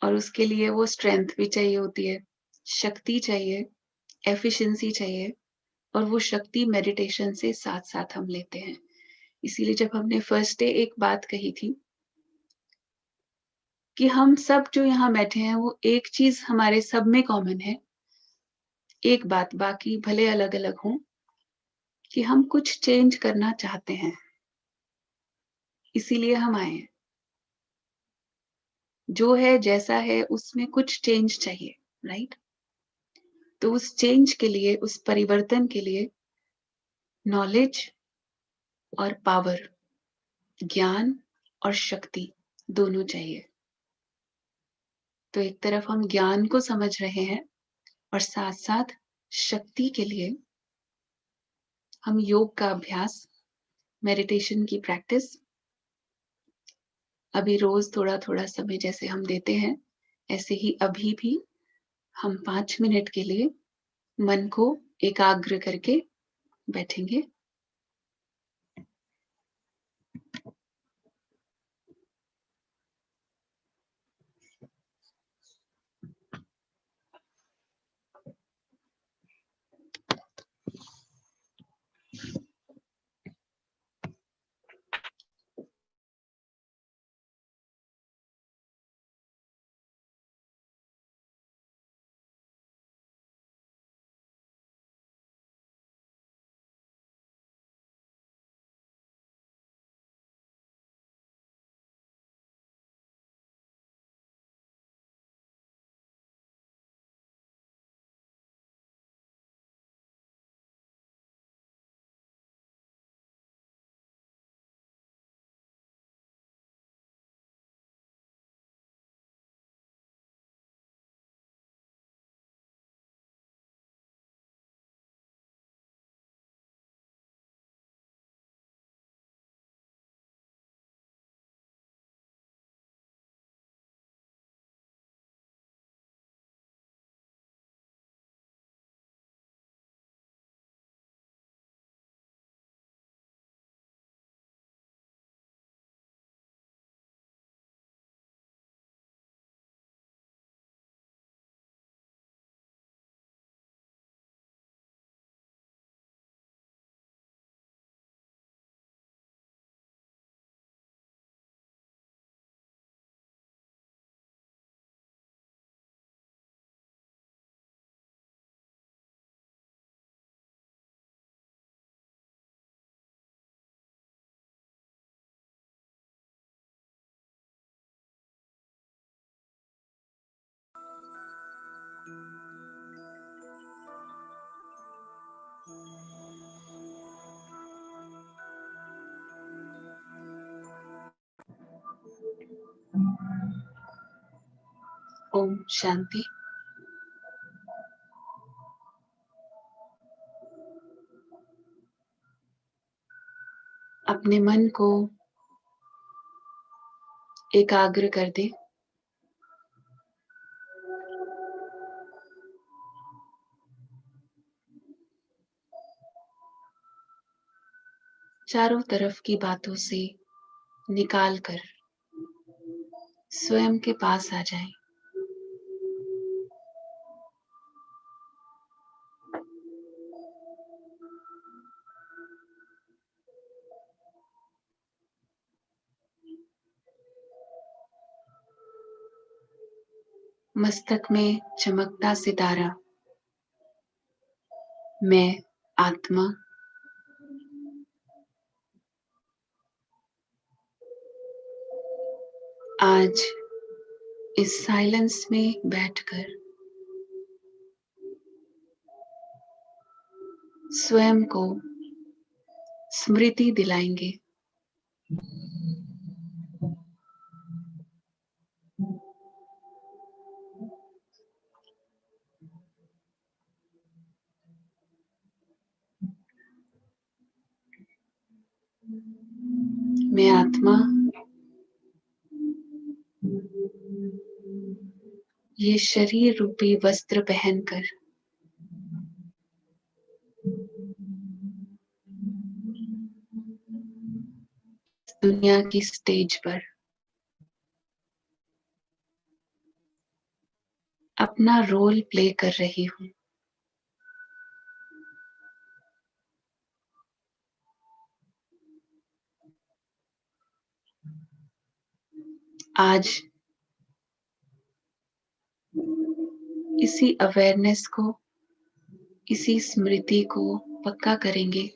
और उसके लिए वो स्ट्रेंथ भी चाहिए होती है, शक्ति चाहिए, एफिशिएंसी चाहिए, और वो शक्ति मेडिटेशन से साथ साथ हम लेते हैं। इसीलिए जब हमने फर्स्ट डे एक बात कही थी कि हम सब जो यहाँ बैठे हैं वो एक चीज हमारे सब में कॉमन है, एक बात, बाकी भले अलग अलग हों, कि हम कुछ चेंज करना चाहते हैं, इसीलिए हम आए हैं। जो है जैसा है उसमें कुछ चेंज चाहिए, राइट? तो उस चेंज के लिए, उस परिवर्तन के लिए नॉलेज और पावर, ज्ञान और शक्ति दोनों चाहिए। तो एक तरफ हम ज्ञान को समझ रहे हैं और साथ साथ शक्ति के लिए हम योग का अभ्यास, मेडिटेशन की प्रैक्टिस अभी रोज थोड़ा थोड़ा समय जैसे हम देते हैं, ऐसे ही अभी भी हम 5 मिनट के लिए मन को एकाग्र करके बैठेंगे। ओम शांति। अपने मन को एकाग्र कर दे। चारों तरफ की बातों से निकाल कर स्वयं के पास आ जाए। मस्तक में चमकता सितारा, मैं आत्मा आज इस साइलेंस में बैठकर स्वयं को स्मृति दिलाएंगे मैं आत्मा ये शरीर रूपी वस्त्र पहनकर दुनिया की स्टेज पर अपना रोल प्ले कर रही हूँ। आज इसी अवेयरनेस को, इसी स्मृति को पक्का करेंगे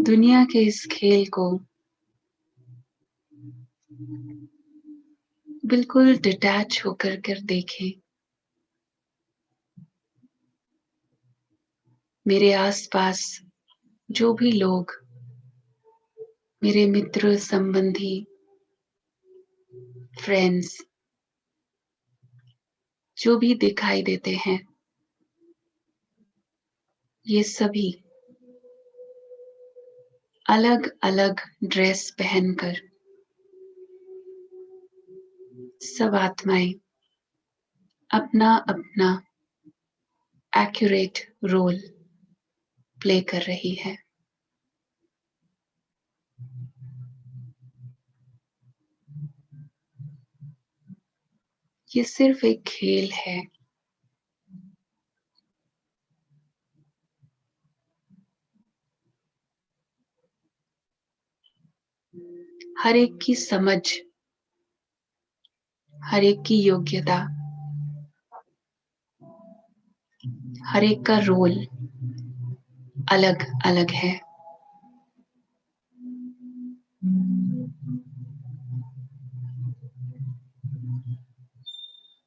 दुनिया के इस खेल को बिल्कुल डिटैच होकर कर देखें। मेरे आसपास जो भी लोग, मेरे मित्र, संबंधी, फ्रेंड्स जो भी दिखाई देते हैं, ये सभी अलग अलग ड्रेस पहनकर सब आत्माएं अपना अपना एक्यूरेट रोल प्ले कर रही है। ये सिर्फ एक खेल है। हर एक की समझ, हर एक की योग्यता, हर एक का रोल अलग अलग है।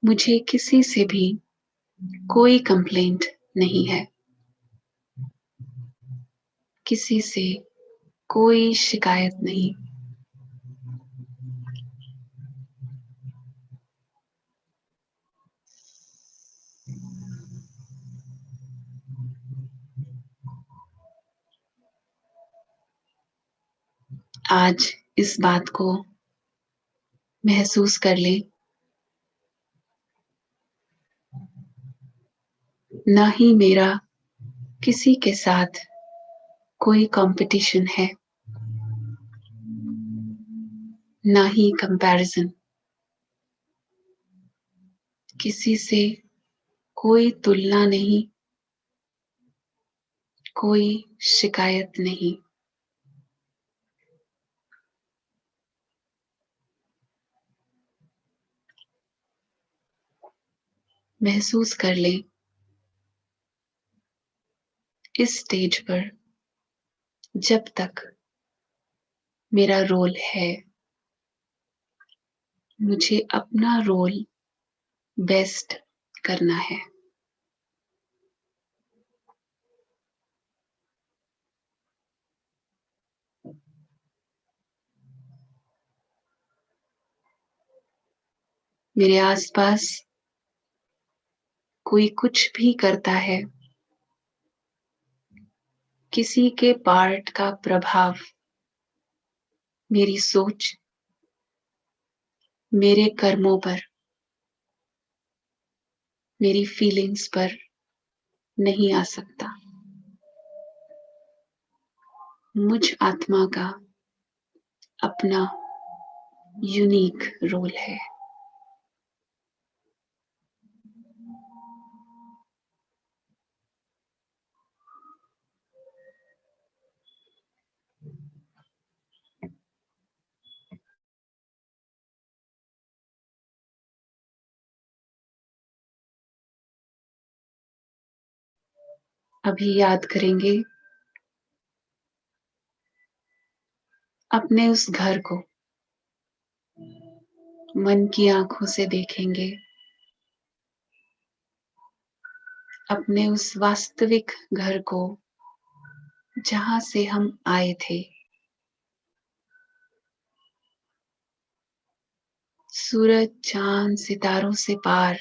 मुझे किसी से भी कोई कंप्लेंट नहीं है, किसी से कोई शिकायत नहीं। आज इस बात को महसूस कर ले, ना ही मेरा किसी के साथ कोई कंपटीशन है, ना ही कंपैरिजन। किसी से कोई तुलना नहीं, कोई शिकायत नहीं। महसूस कर ले, इस स्टेज पर जब तक मेरा रोल है, मुझे अपना रोल बेस्ट करना है। मेरे आसपास कोई कुछ भी करता है, किसी के पार्ट का प्रभाव मेरी सोच, मेरे कर्मों पर, मेरी फीलिंग्स पर नहीं आ सकता। मुझ आत्मा का अपना यूनिक रोल है। अभी याद करेंगे अपने उस घर को, मन की आंखों से देखेंगे अपने उस वास्तविक घर को जहां से हम आए थे। सूरज, चांद, सितारों से पार,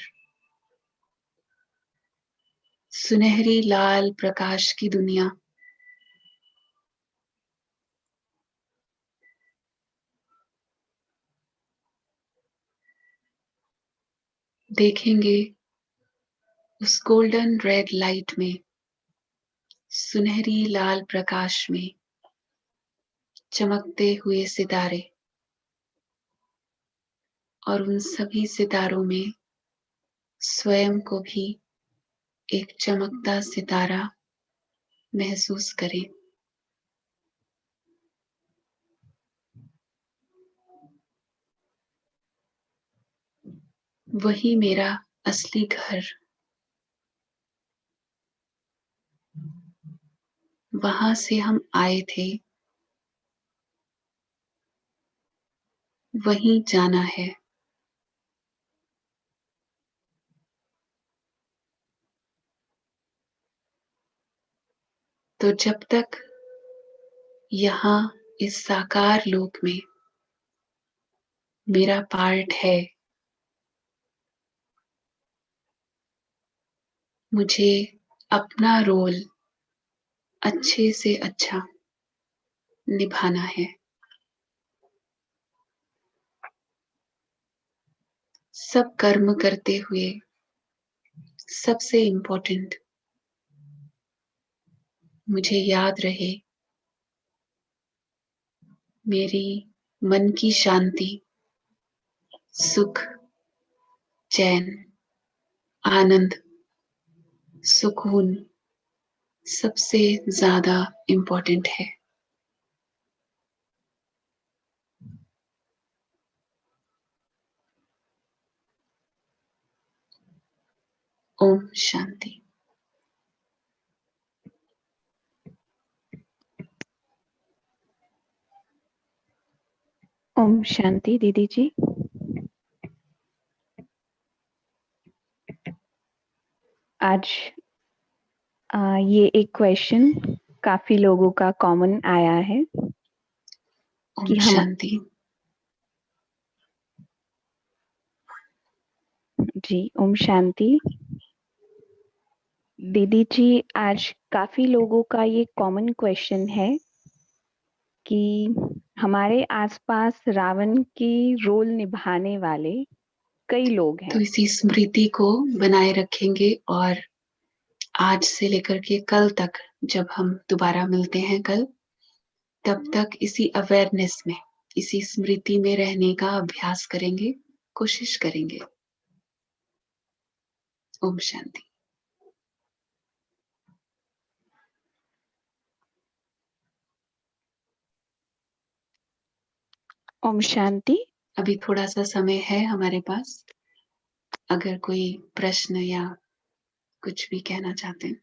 सुनहरी लाल प्रकाश की दुनिया। देखेंगे उस गोल्डन रेड लाइट में, सुनहरी लाल प्रकाश में चमकते हुए सितारे, और उन सभी सितारों में स्वयं को भी एक चमकता सितारा महसूस करें। वही मेरा असली घर, वहां से हम आए थे, वहीं जाना है। तो जब तक यहाँ इस साकार लोक में मेरा पार्ट है, मुझे अपना रोल अच्छे से अच्छा निभाना है। सब कर्म करते हुए सबसे इम्पोर्टेंट मुझे याद रहे मेरी मन की शांति, सुख, चैन, आनंद, सुकून सबसे ज्यादा इम्पोर्टेंट है। ओम शांति। ओम शांति दीदी जी। आज ये एक क्वेश्चन काफी लोगों का कॉमन आया है ओम कि हम शांति। जी ओम शांति। दीदी जी, आज काफी लोगों का ये कॉमन क्वेश्चन है कि हमारे आसपास रावण की रोल निभाने वाले कई लोग तो हैं। इसी स्मृति को बनाए रखेंगे, और आज से लेकर के कल तक जब हम दोबारा मिलते हैं कल, तब तक इसी अवेयरनेस में, इसी स्मृति में रहने का अभ्यास करेंगे, कोशिश करेंगे। ओम शांति। ओम शांति। अभी थोड़ा सा समय है हमारे पास, अगर कोई प्रश्न या कुछ भी कहना चाहते हैं।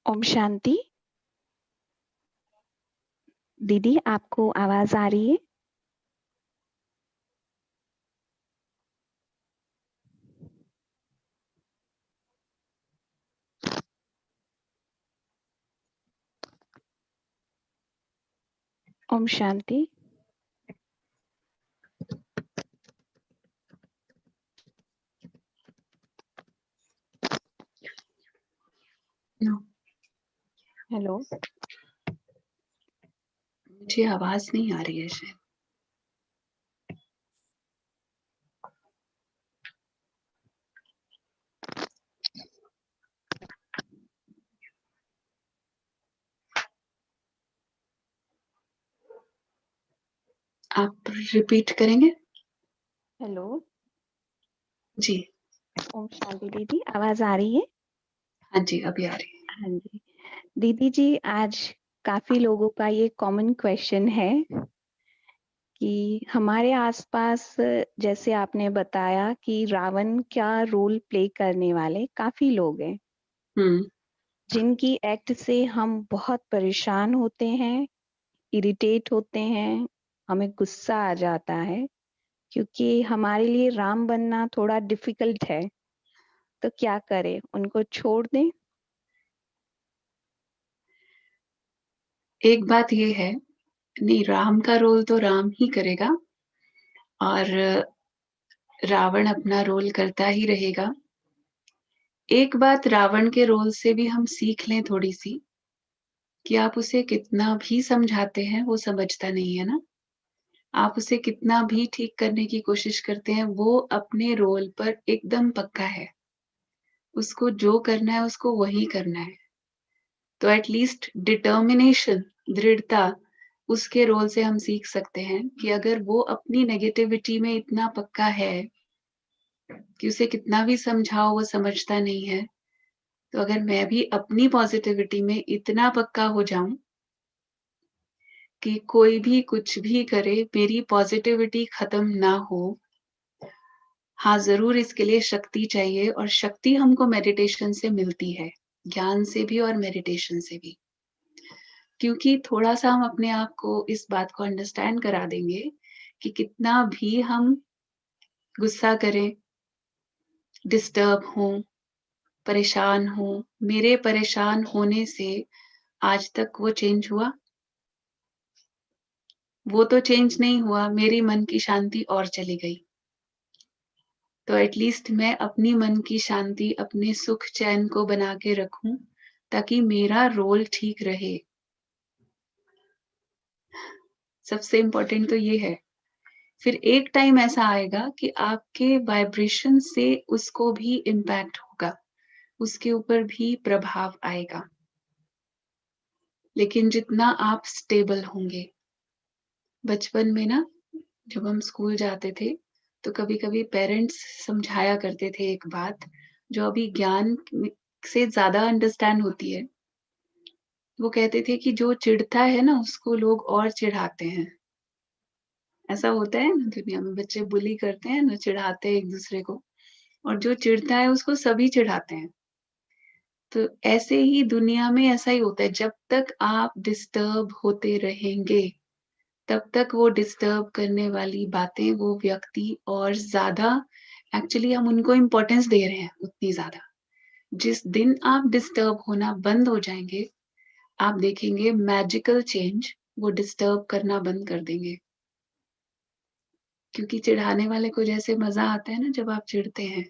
ओम शांति। दीदी, आपको आवाज आ रही है? ओम शांति। No, hello. मुझे आवाज नहीं आ रही है शायद। आप रिपीट करेंगे? हेलो। जी। ओम शांति दीदी, आवाज आ रही है? हाँ जी, अभी आ रही है। हाँ जी। दीदी जी, आज काफी लोगों का ये कॉमन क्वेश्चन है कि हमारे आसपास, जैसे आपने बताया कि रावण का रोल प्ले करने वाले काफी लोग हैं हम्म। जिनकी एक्ट से हम बहुत परेशान होते हैं, इरिटेट होते हैं, हमें गुस्सा आ जाता है क्योंकि हमारे लिए राम बनना थोड़ा डिफिकल्ट है। तो क्या करें, उनको छोड़ दें? एक बात ये है, नहीं, राम का रोल तो राम ही करेगा और रावण अपना रोल करता ही रहेगा। एक बात रावण के रोल से भी हम सीख लें थोड़ी सी, कि आप उसे कितना भी समझाते हैं वो समझता नहीं है ना। आप उसे कितना भी ठीक करने की कोशिश करते हैं, वो अपने रोल पर एकदम पक्का है। उसको जो करना है उसको वही करना है। तो एटलीस्ट डिटर्मिनेशन, दृढ़ता, उसके रोल से हम सीख सकते हैं कि अगर वो अपनी नेगेटिविटी में इतना पक्का है कि उसे कितना भी समझाओ वो समझता नहीं है, तो अगर मैं भी अपनी पॉजिटिविटी में इतना पक्का हो जाऊं कि कोई भी कुछ भी करे, मेरी पॉजिटिविटी खत्म ना हो। हाँ, ज़रूर इसके लिए शक्ति चाहिए और शक्ति हमको मेडिटेशन से मिलती है, ज्ञान से भी और मेडिटेशन से भी। क्योंकि थोड़ा-सा हम अपने आप को इस बात को अंडरस्टैंड करा देंगे कि कितना भी हम गुस्सा करें, डिस्टर्ब हों, परेशान हों, मेरे परेशान होने से आज तक वो चेंज हुआ? वो तो चेंज नहीं हुआ, मेरी मन की शांति और चली गई। तो एटलीस्ट मैं अपनी मन की शांति, अपने सुख चैन को बना के रखूं, ताकि मेरा रोल ठीक रहे। सबसे इम्पोर्टेंट तो ये है। फिर एक टाइम ऐसा आएगा कि आपके वाइब्रेशन से उसको भी इम्पैक्ट होगा, उसके ऊपर भी प्रभाव आएगा। लेकिन जितना आप स्टेबल होंगे, बचपन में ना जब हम स्कूल जाते थे, तो कभी-कभी पेरेंट्स समझाया करते थे एक बात, जो अभी ज्ञान से ज़्यादा अंडरस्टैंड होती है। वो कहते थे कि जो चिढ़ता है ना, उसको लोग और चिढ़ाते हैं। ऐसा होता है ना दुनिया में, बच्चे बुली करते हैं ना, चिढ़ाते हैं एक-दूसरे को, और जो चिढ़ता है उसको सभी चिढ़ाते हैं। तो ऐसे ही दुनिया में ऐसा ही होता है, जब तक आप डिस्टर्ब होते रहेंगे, तब तक वो डिस्टर्ब करने वाली बातें, वो व्यक्ति और ज़्यादा, एक्चुअली हम उनको इम्पोर्टेंस दे रहे हैं उतनी ज़्यादा। जिस दिन आप डिस्टर्ब होना बंद हो जाएँगे, आप देखेंगे मैजिकल चेंज, वो डिस्टर्ब करना बंद कर देंगे। क्योंकि चिढ़ाने वाले को जैसे मज़ा आता है ना जब आप चिढ़ते हैं,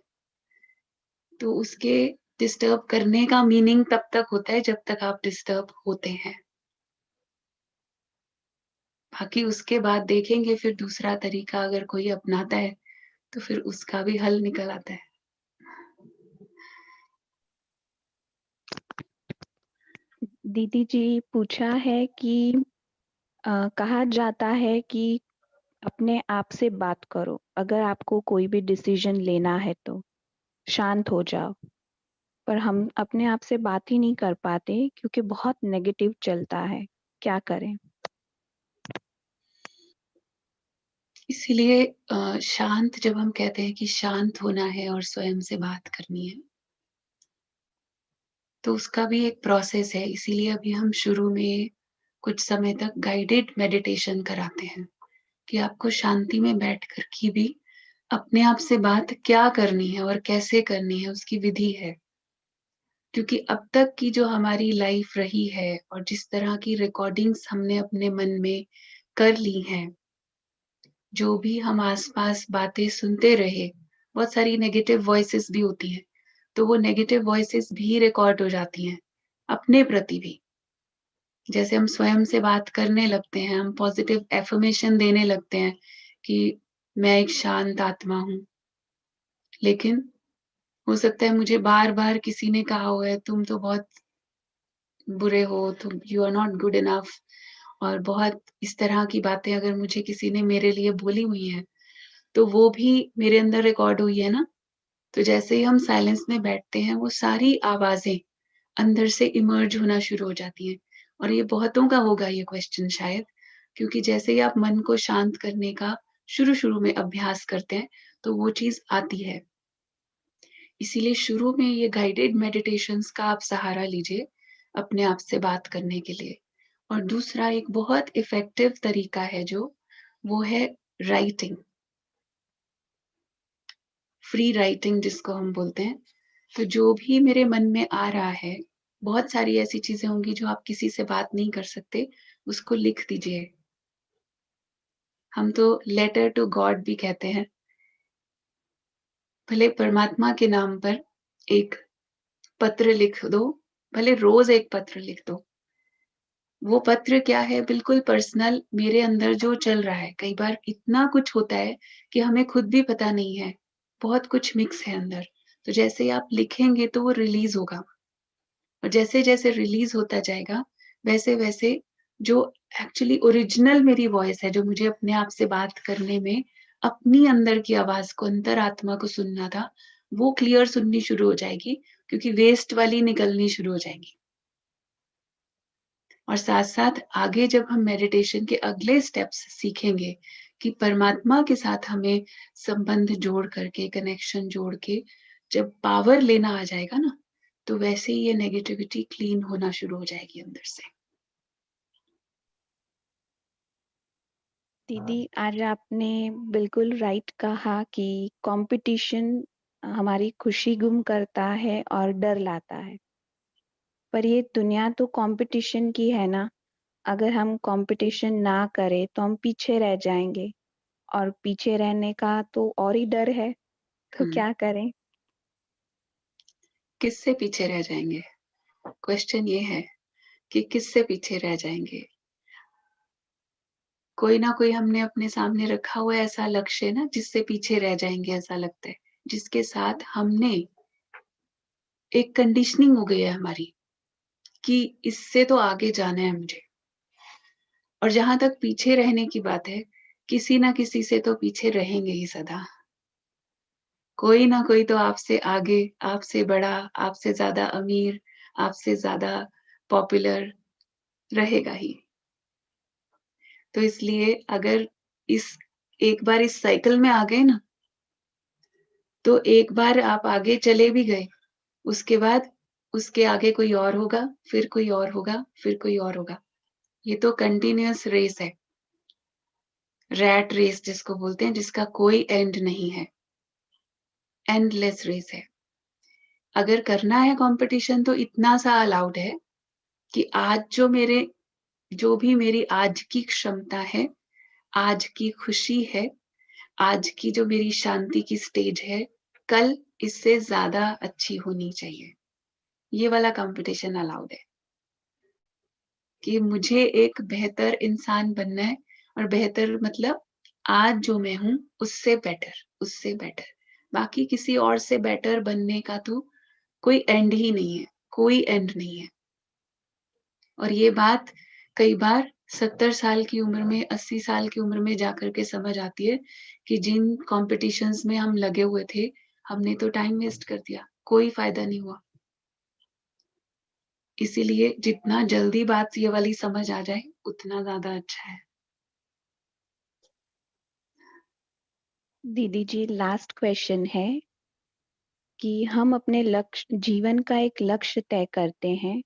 तो उसके डिस्टर्ब करने का मीनिंग तब तक होता है जब तक आप डिस्टर्ब होते हैं। बाकी उसके बाद देखेंगे फिर दूसरा तरीका अगर कोई अपनाता है, तो फिर उसका भी हल निकल आता है। दीदी जी, पूछा है कि कहा जाता है कि अपने आप से बात करो, अगर आपको कोई भी डिसीजन लेना है तो शांत हो जाओ। पर हम अपने आप से बात ही नहीं कर पाते क्योंकि बहुत नेगेटिव चलता है। क्या करें? इसीलिए शांत, जब हम कहते हैं कि शांत होना है और स्वयं से बात करनी है, तो उसका भी एक प्रोसेस है। इसीलिए अभी हम शुरू में कुछ समय तक गाइडेड मेडिटेशन कराते हैं, कि आपको शांति में बैठकर के भी अपने आप से बात क्या करनी है और कैसे करनी है, उसकी विधि है। क्योंकि अब तक की जो हमारी लाइफ रही है और जिस तरह की रिकॉर्डिंग्स हमने अपने मन में कर ली हैं, जो भी हम आस-पास बातें सुनते रहे, बहुत सारी नेगेटिव वॉइसेस भी होती हैं, तो वो नेगेटिव वॉइसेस भी रिकॉर्ड हो जाती हैं, अपने प्रति भी। जैसे हम स्वयं से बात करने लगते हैं, हम पॉजिटिव अफ़र्मेशन देने लगते हैं कि मैं एक शांत आत्मा हूँ। लेकिन हो सकता है मुझे बार-बार किसी ने कहा हुआ है, तुम तो बहुत बुरे हो, तुम you are not good enough, और बहुत इस तरह की बातें अगर मुझे किसी ने मेरे लिए बोली हुई हैं, तो वो भी मेरे अंदर रिकॉर्ड हुई है ना। तो जैसे ही हम साइलेंस में बैठते हैं, वो सारी आवाज़ें अंदर से इमर्ज होना शुरू हो जाती हैं। और ये बहुतों का होगा ये क्वेश्चन शायद, क्योंकि जैसे ही आप मन को शांत करने का शुरू में अभ्यास करते हैं तो वो चीज आती है। इसीलिए शुरू में ये गाइडेड मेडिटेशंस का आप सहारा लीजिए अपने आप से बात करने के लिए। और दूसरा एक बहुत इफेक्टिव तरीका है जो, वो है राइटिंग, फ्री राइटिंग जिसको हम बोलते हैं। तो जो भी मेरे मन में आ रहा है, बहुत सारी ऐसी चीजें होंगी जो आप किसी से बात नहीं कर सकते, उसको लिख दीजिए। हम तो लेटर टू गॉड भी कहते हैं। भले परमात्मा के नाम पर एक पत्र लिख दो, भले रोज एक पत्र लिख दो। वो पत्र क्या है, बिल्कुल पर्सनल, मेरे अंदर जो चल रहा है। कई बार इतना कुछ होता है कि हमें खुद भी पता नहीं है, बहुत कुछ मिक्स है अंदर। तो जैसे आप लिखेंगे तो वो रिलीज होगा, और जैसे जैसे रिलीज होता जाएगा वैसे वैसे जो एक्चुअली ओरिजिनल मेरी वॉइस है, जो मुझे अपने आप से बात करने में अपनी अंदर की आवाज को, अंतरात्मा को सुनना था, वो क्लियर सुननी शुरू हो जाएगी, क्योंकि वेस्ट वाली निकलनी शुरू हो जाएगी। और साथ साथ आगे जब हम मेडिटेशन के अगले स्टेप्स सीखेंगे कि परमात्मा के साथ हमें संबंध जोड़ करके, कनेक्शन जोड़ के जब पावर लेना आ जाएगा ना, तो वैसे ही ये नेगेटिविटी क्लीन होना शुरू हो जाएगी अंदर से। दीदी, आज आपने बिल्कुल राइट कहा कि कंपटीशन हमारी खुशी गुम करता है और डर लाता है। पर ये दुनिया तो कंपटीशन की है ना। अगर हम कंपटीशन ना करें तो हम पीछे रह जाएंगे, और पीछे रहने का तो और ही डर है। तो क्या करें? किससे पीछे रह जाएंगे? क्वेश्चन ये है कि किससे पीछे रह जाएंगे। कोई ना कोई हमने अपने सामने रखा हुआ ऐसा लक्ष्य ना, जिससे पीछे रह जाएंगे ऐसा लगता है, जिसके साथ हमने एक कंडीशनिंग हो गई है हमारी कि इससे तो आगे जाना है मुझे। और जहां तक पीछे रहने की बात है, किसी ना किसी से तो पीछे रहेंगे ही सदा। कोई ना कोई तो आपसे आगे, आपसे बड़ा, आपसे ज्यादा अमीर, आपसे ज्यादा पॉपुलर रहेगा ही। तो इसलिए अगर इस एक बार इस साइकिल में आ गए ना, तो एक बार आप आगे चले भी गए, उसके बाद उसके आगे कोई और होगा, फिर कोई और होगा, फिर कोई और होगा। ये तो कंटिन्यूअस रेस है, रैट रेस जिसको बोलते हैं, जिसका कोई एंड नहीं है, एंडलेस रेस है। अगर करना है कंपटीशन तो इतना सा अलाउड है कि आज जो भी मेरी आज की क्षमता है, आज की खुशी है, आज की जो मेरी शांति की स्टेज है, कल इससे ज्यादा अच्छी होनी चाहिए। ये वाला कंपटीशन अलाउड है कि मुझे एक बेहतर इंसान बनना है, और बेहतर मतलब आज जो मैं हूं उससे बेटर, उससे बेटर। बाकी किसी और से बेटर बनने का तो कोई एंड ही नहीं है, कोई एंड नहीं है। और ये बात कई बार 70 साल की उम्र में, 80 साल की उम्र में जाकर के समझ आती है कि जिन कॉम्पिटिशन्स में हम लगे हुए थे, हमने तो टाइम वेस्ट कर दिया, कोई फायदा नहीं हुआ। इसीलिए जितना जल्दी बात ये वाली समझ आ जाए उतना ज्यादा अच्छा है। दीदी जी, लास्ट क्वेश्चन है कि हम अपने लक्ष्य, जीवन का एक लक्ष्य तय करते हैं,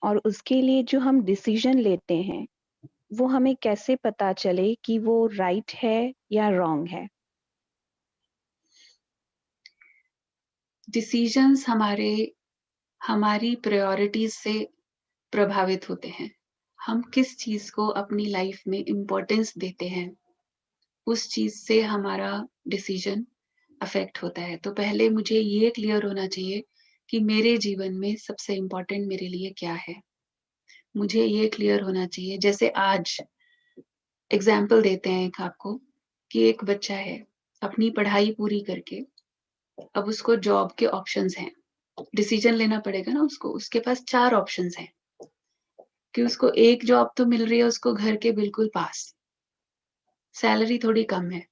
और उसके लिए जो हम डिसीजन लेते हैं, वो हमें कैसे पता चले कि वो राइट है या रॉन्ग है? डिसीजंस हमारी प्रायोरिटीज से प्रभावित होते हैं। हम किस चीज को अपनी लाइफ में इम्पोर्टेंस देते हैं, उस चीज से हमारा डिसीजन अफेक्ट होता है। तो पहले मुझे ये क्लियर होना चाहिए कि मेरे जीवन में सबसे इम्पोर्टेंट मेरे लिए क्या है। मुझे ये क्लियर होना चाहिए, जैसे आज एग्जाम्पल देते हैं एक आपको, कि एक बच्चा है, अपनी पढ़ाई पूरी करके अब उसको जॉब के ऑप्शंस हैं, डिसीजन लेना पड़ेगा ना उसको। उसके पास 4 ऑप्शंस हैं कि उसको एक जॉब तो मिल रही है उसको घर के बिल्कुल पास, सैलरी थोड़ी कम है।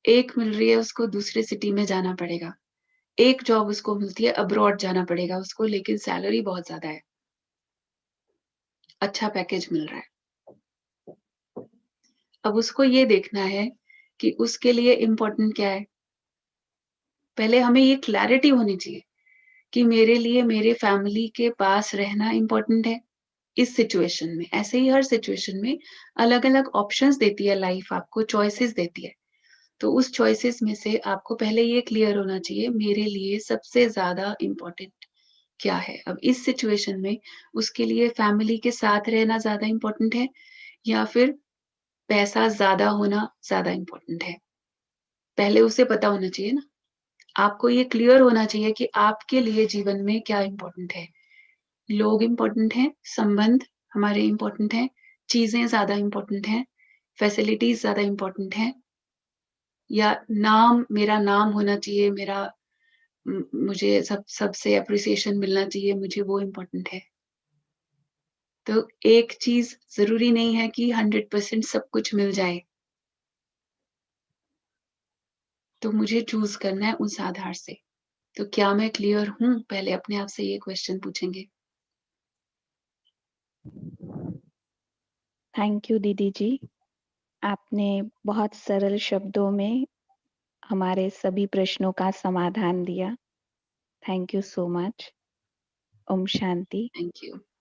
एक मिल रही है उसको दूसरे सिटी में जाना पड़ेगा, एक जॉब उसको मिलती है, अब्रॉड जाना पड़ेगा उसको, लेकिन सैलरी बहुत ज़्यादा है। अच्छा पैकेज मिल रहा है। अब उसको ये देखना है कि उसके लिए इम्पोर्टेंट क्या है। पहले हमें ये क्लैरिटी होनी चाहिए कि मेरे लिए मेरे फैमिली के पास रहना इम्पोर्टेंट है, इस सिचुएशन में। ऐसे ही हर सिचुएशन में अलग-अलग ऑप्शंस देती है लाइफ, आपको चॉइसेस देती है। तो उस चॉइसेस में से आपको पहले ये क्लियर होना चाहिए, मेरे लिए सबसे ज़्यादा इम्पोर्टेंट क्या है? अब इस सिचुएशन में उसके लिए फैमिली के साथ रहना ज़्यादा इम्पोर्टेंट है या फिर पैसा ज़्यादा होना ज़्यादा इम्पोर्टेंट है? पहले उसे पता होना चाहिए ना। आपको ये क्लियर होना चाहिए कि आपके लिए जीवन में क्या इम्पोर्टेंट है। लोग इम्पोर्टेंट हैं, संबंध हमारे इम्पोर्टेंट हैं, चीज़ें ज़्यादा इम्पोर्टेंट हैं, फैसिलिटीज़ ज़्यादा इम्पोर्टेंट हैं, या मेरा नाम होना चाहिए, मुझे सबसे एप्रिसिएशन मिलना चाहिए, मुझे वो इम्पोर्टेंट है। तो एक चीज़ ज़रूरी नहीं है कि 100% सब कुछ मिल जाए। तो मुझे चूज़ करना है उस आधार से। तो क्या मैं क्लियर हूँ? पहले अपने आप से ये क्वेश्चन पूछेंगे। थैंक यू दीदी जी। आपने बहुत सरल शब्दों में हमारे सभी प्रश्नों का समाधान दिया। Thank you so much. ओम शांति। Thank you.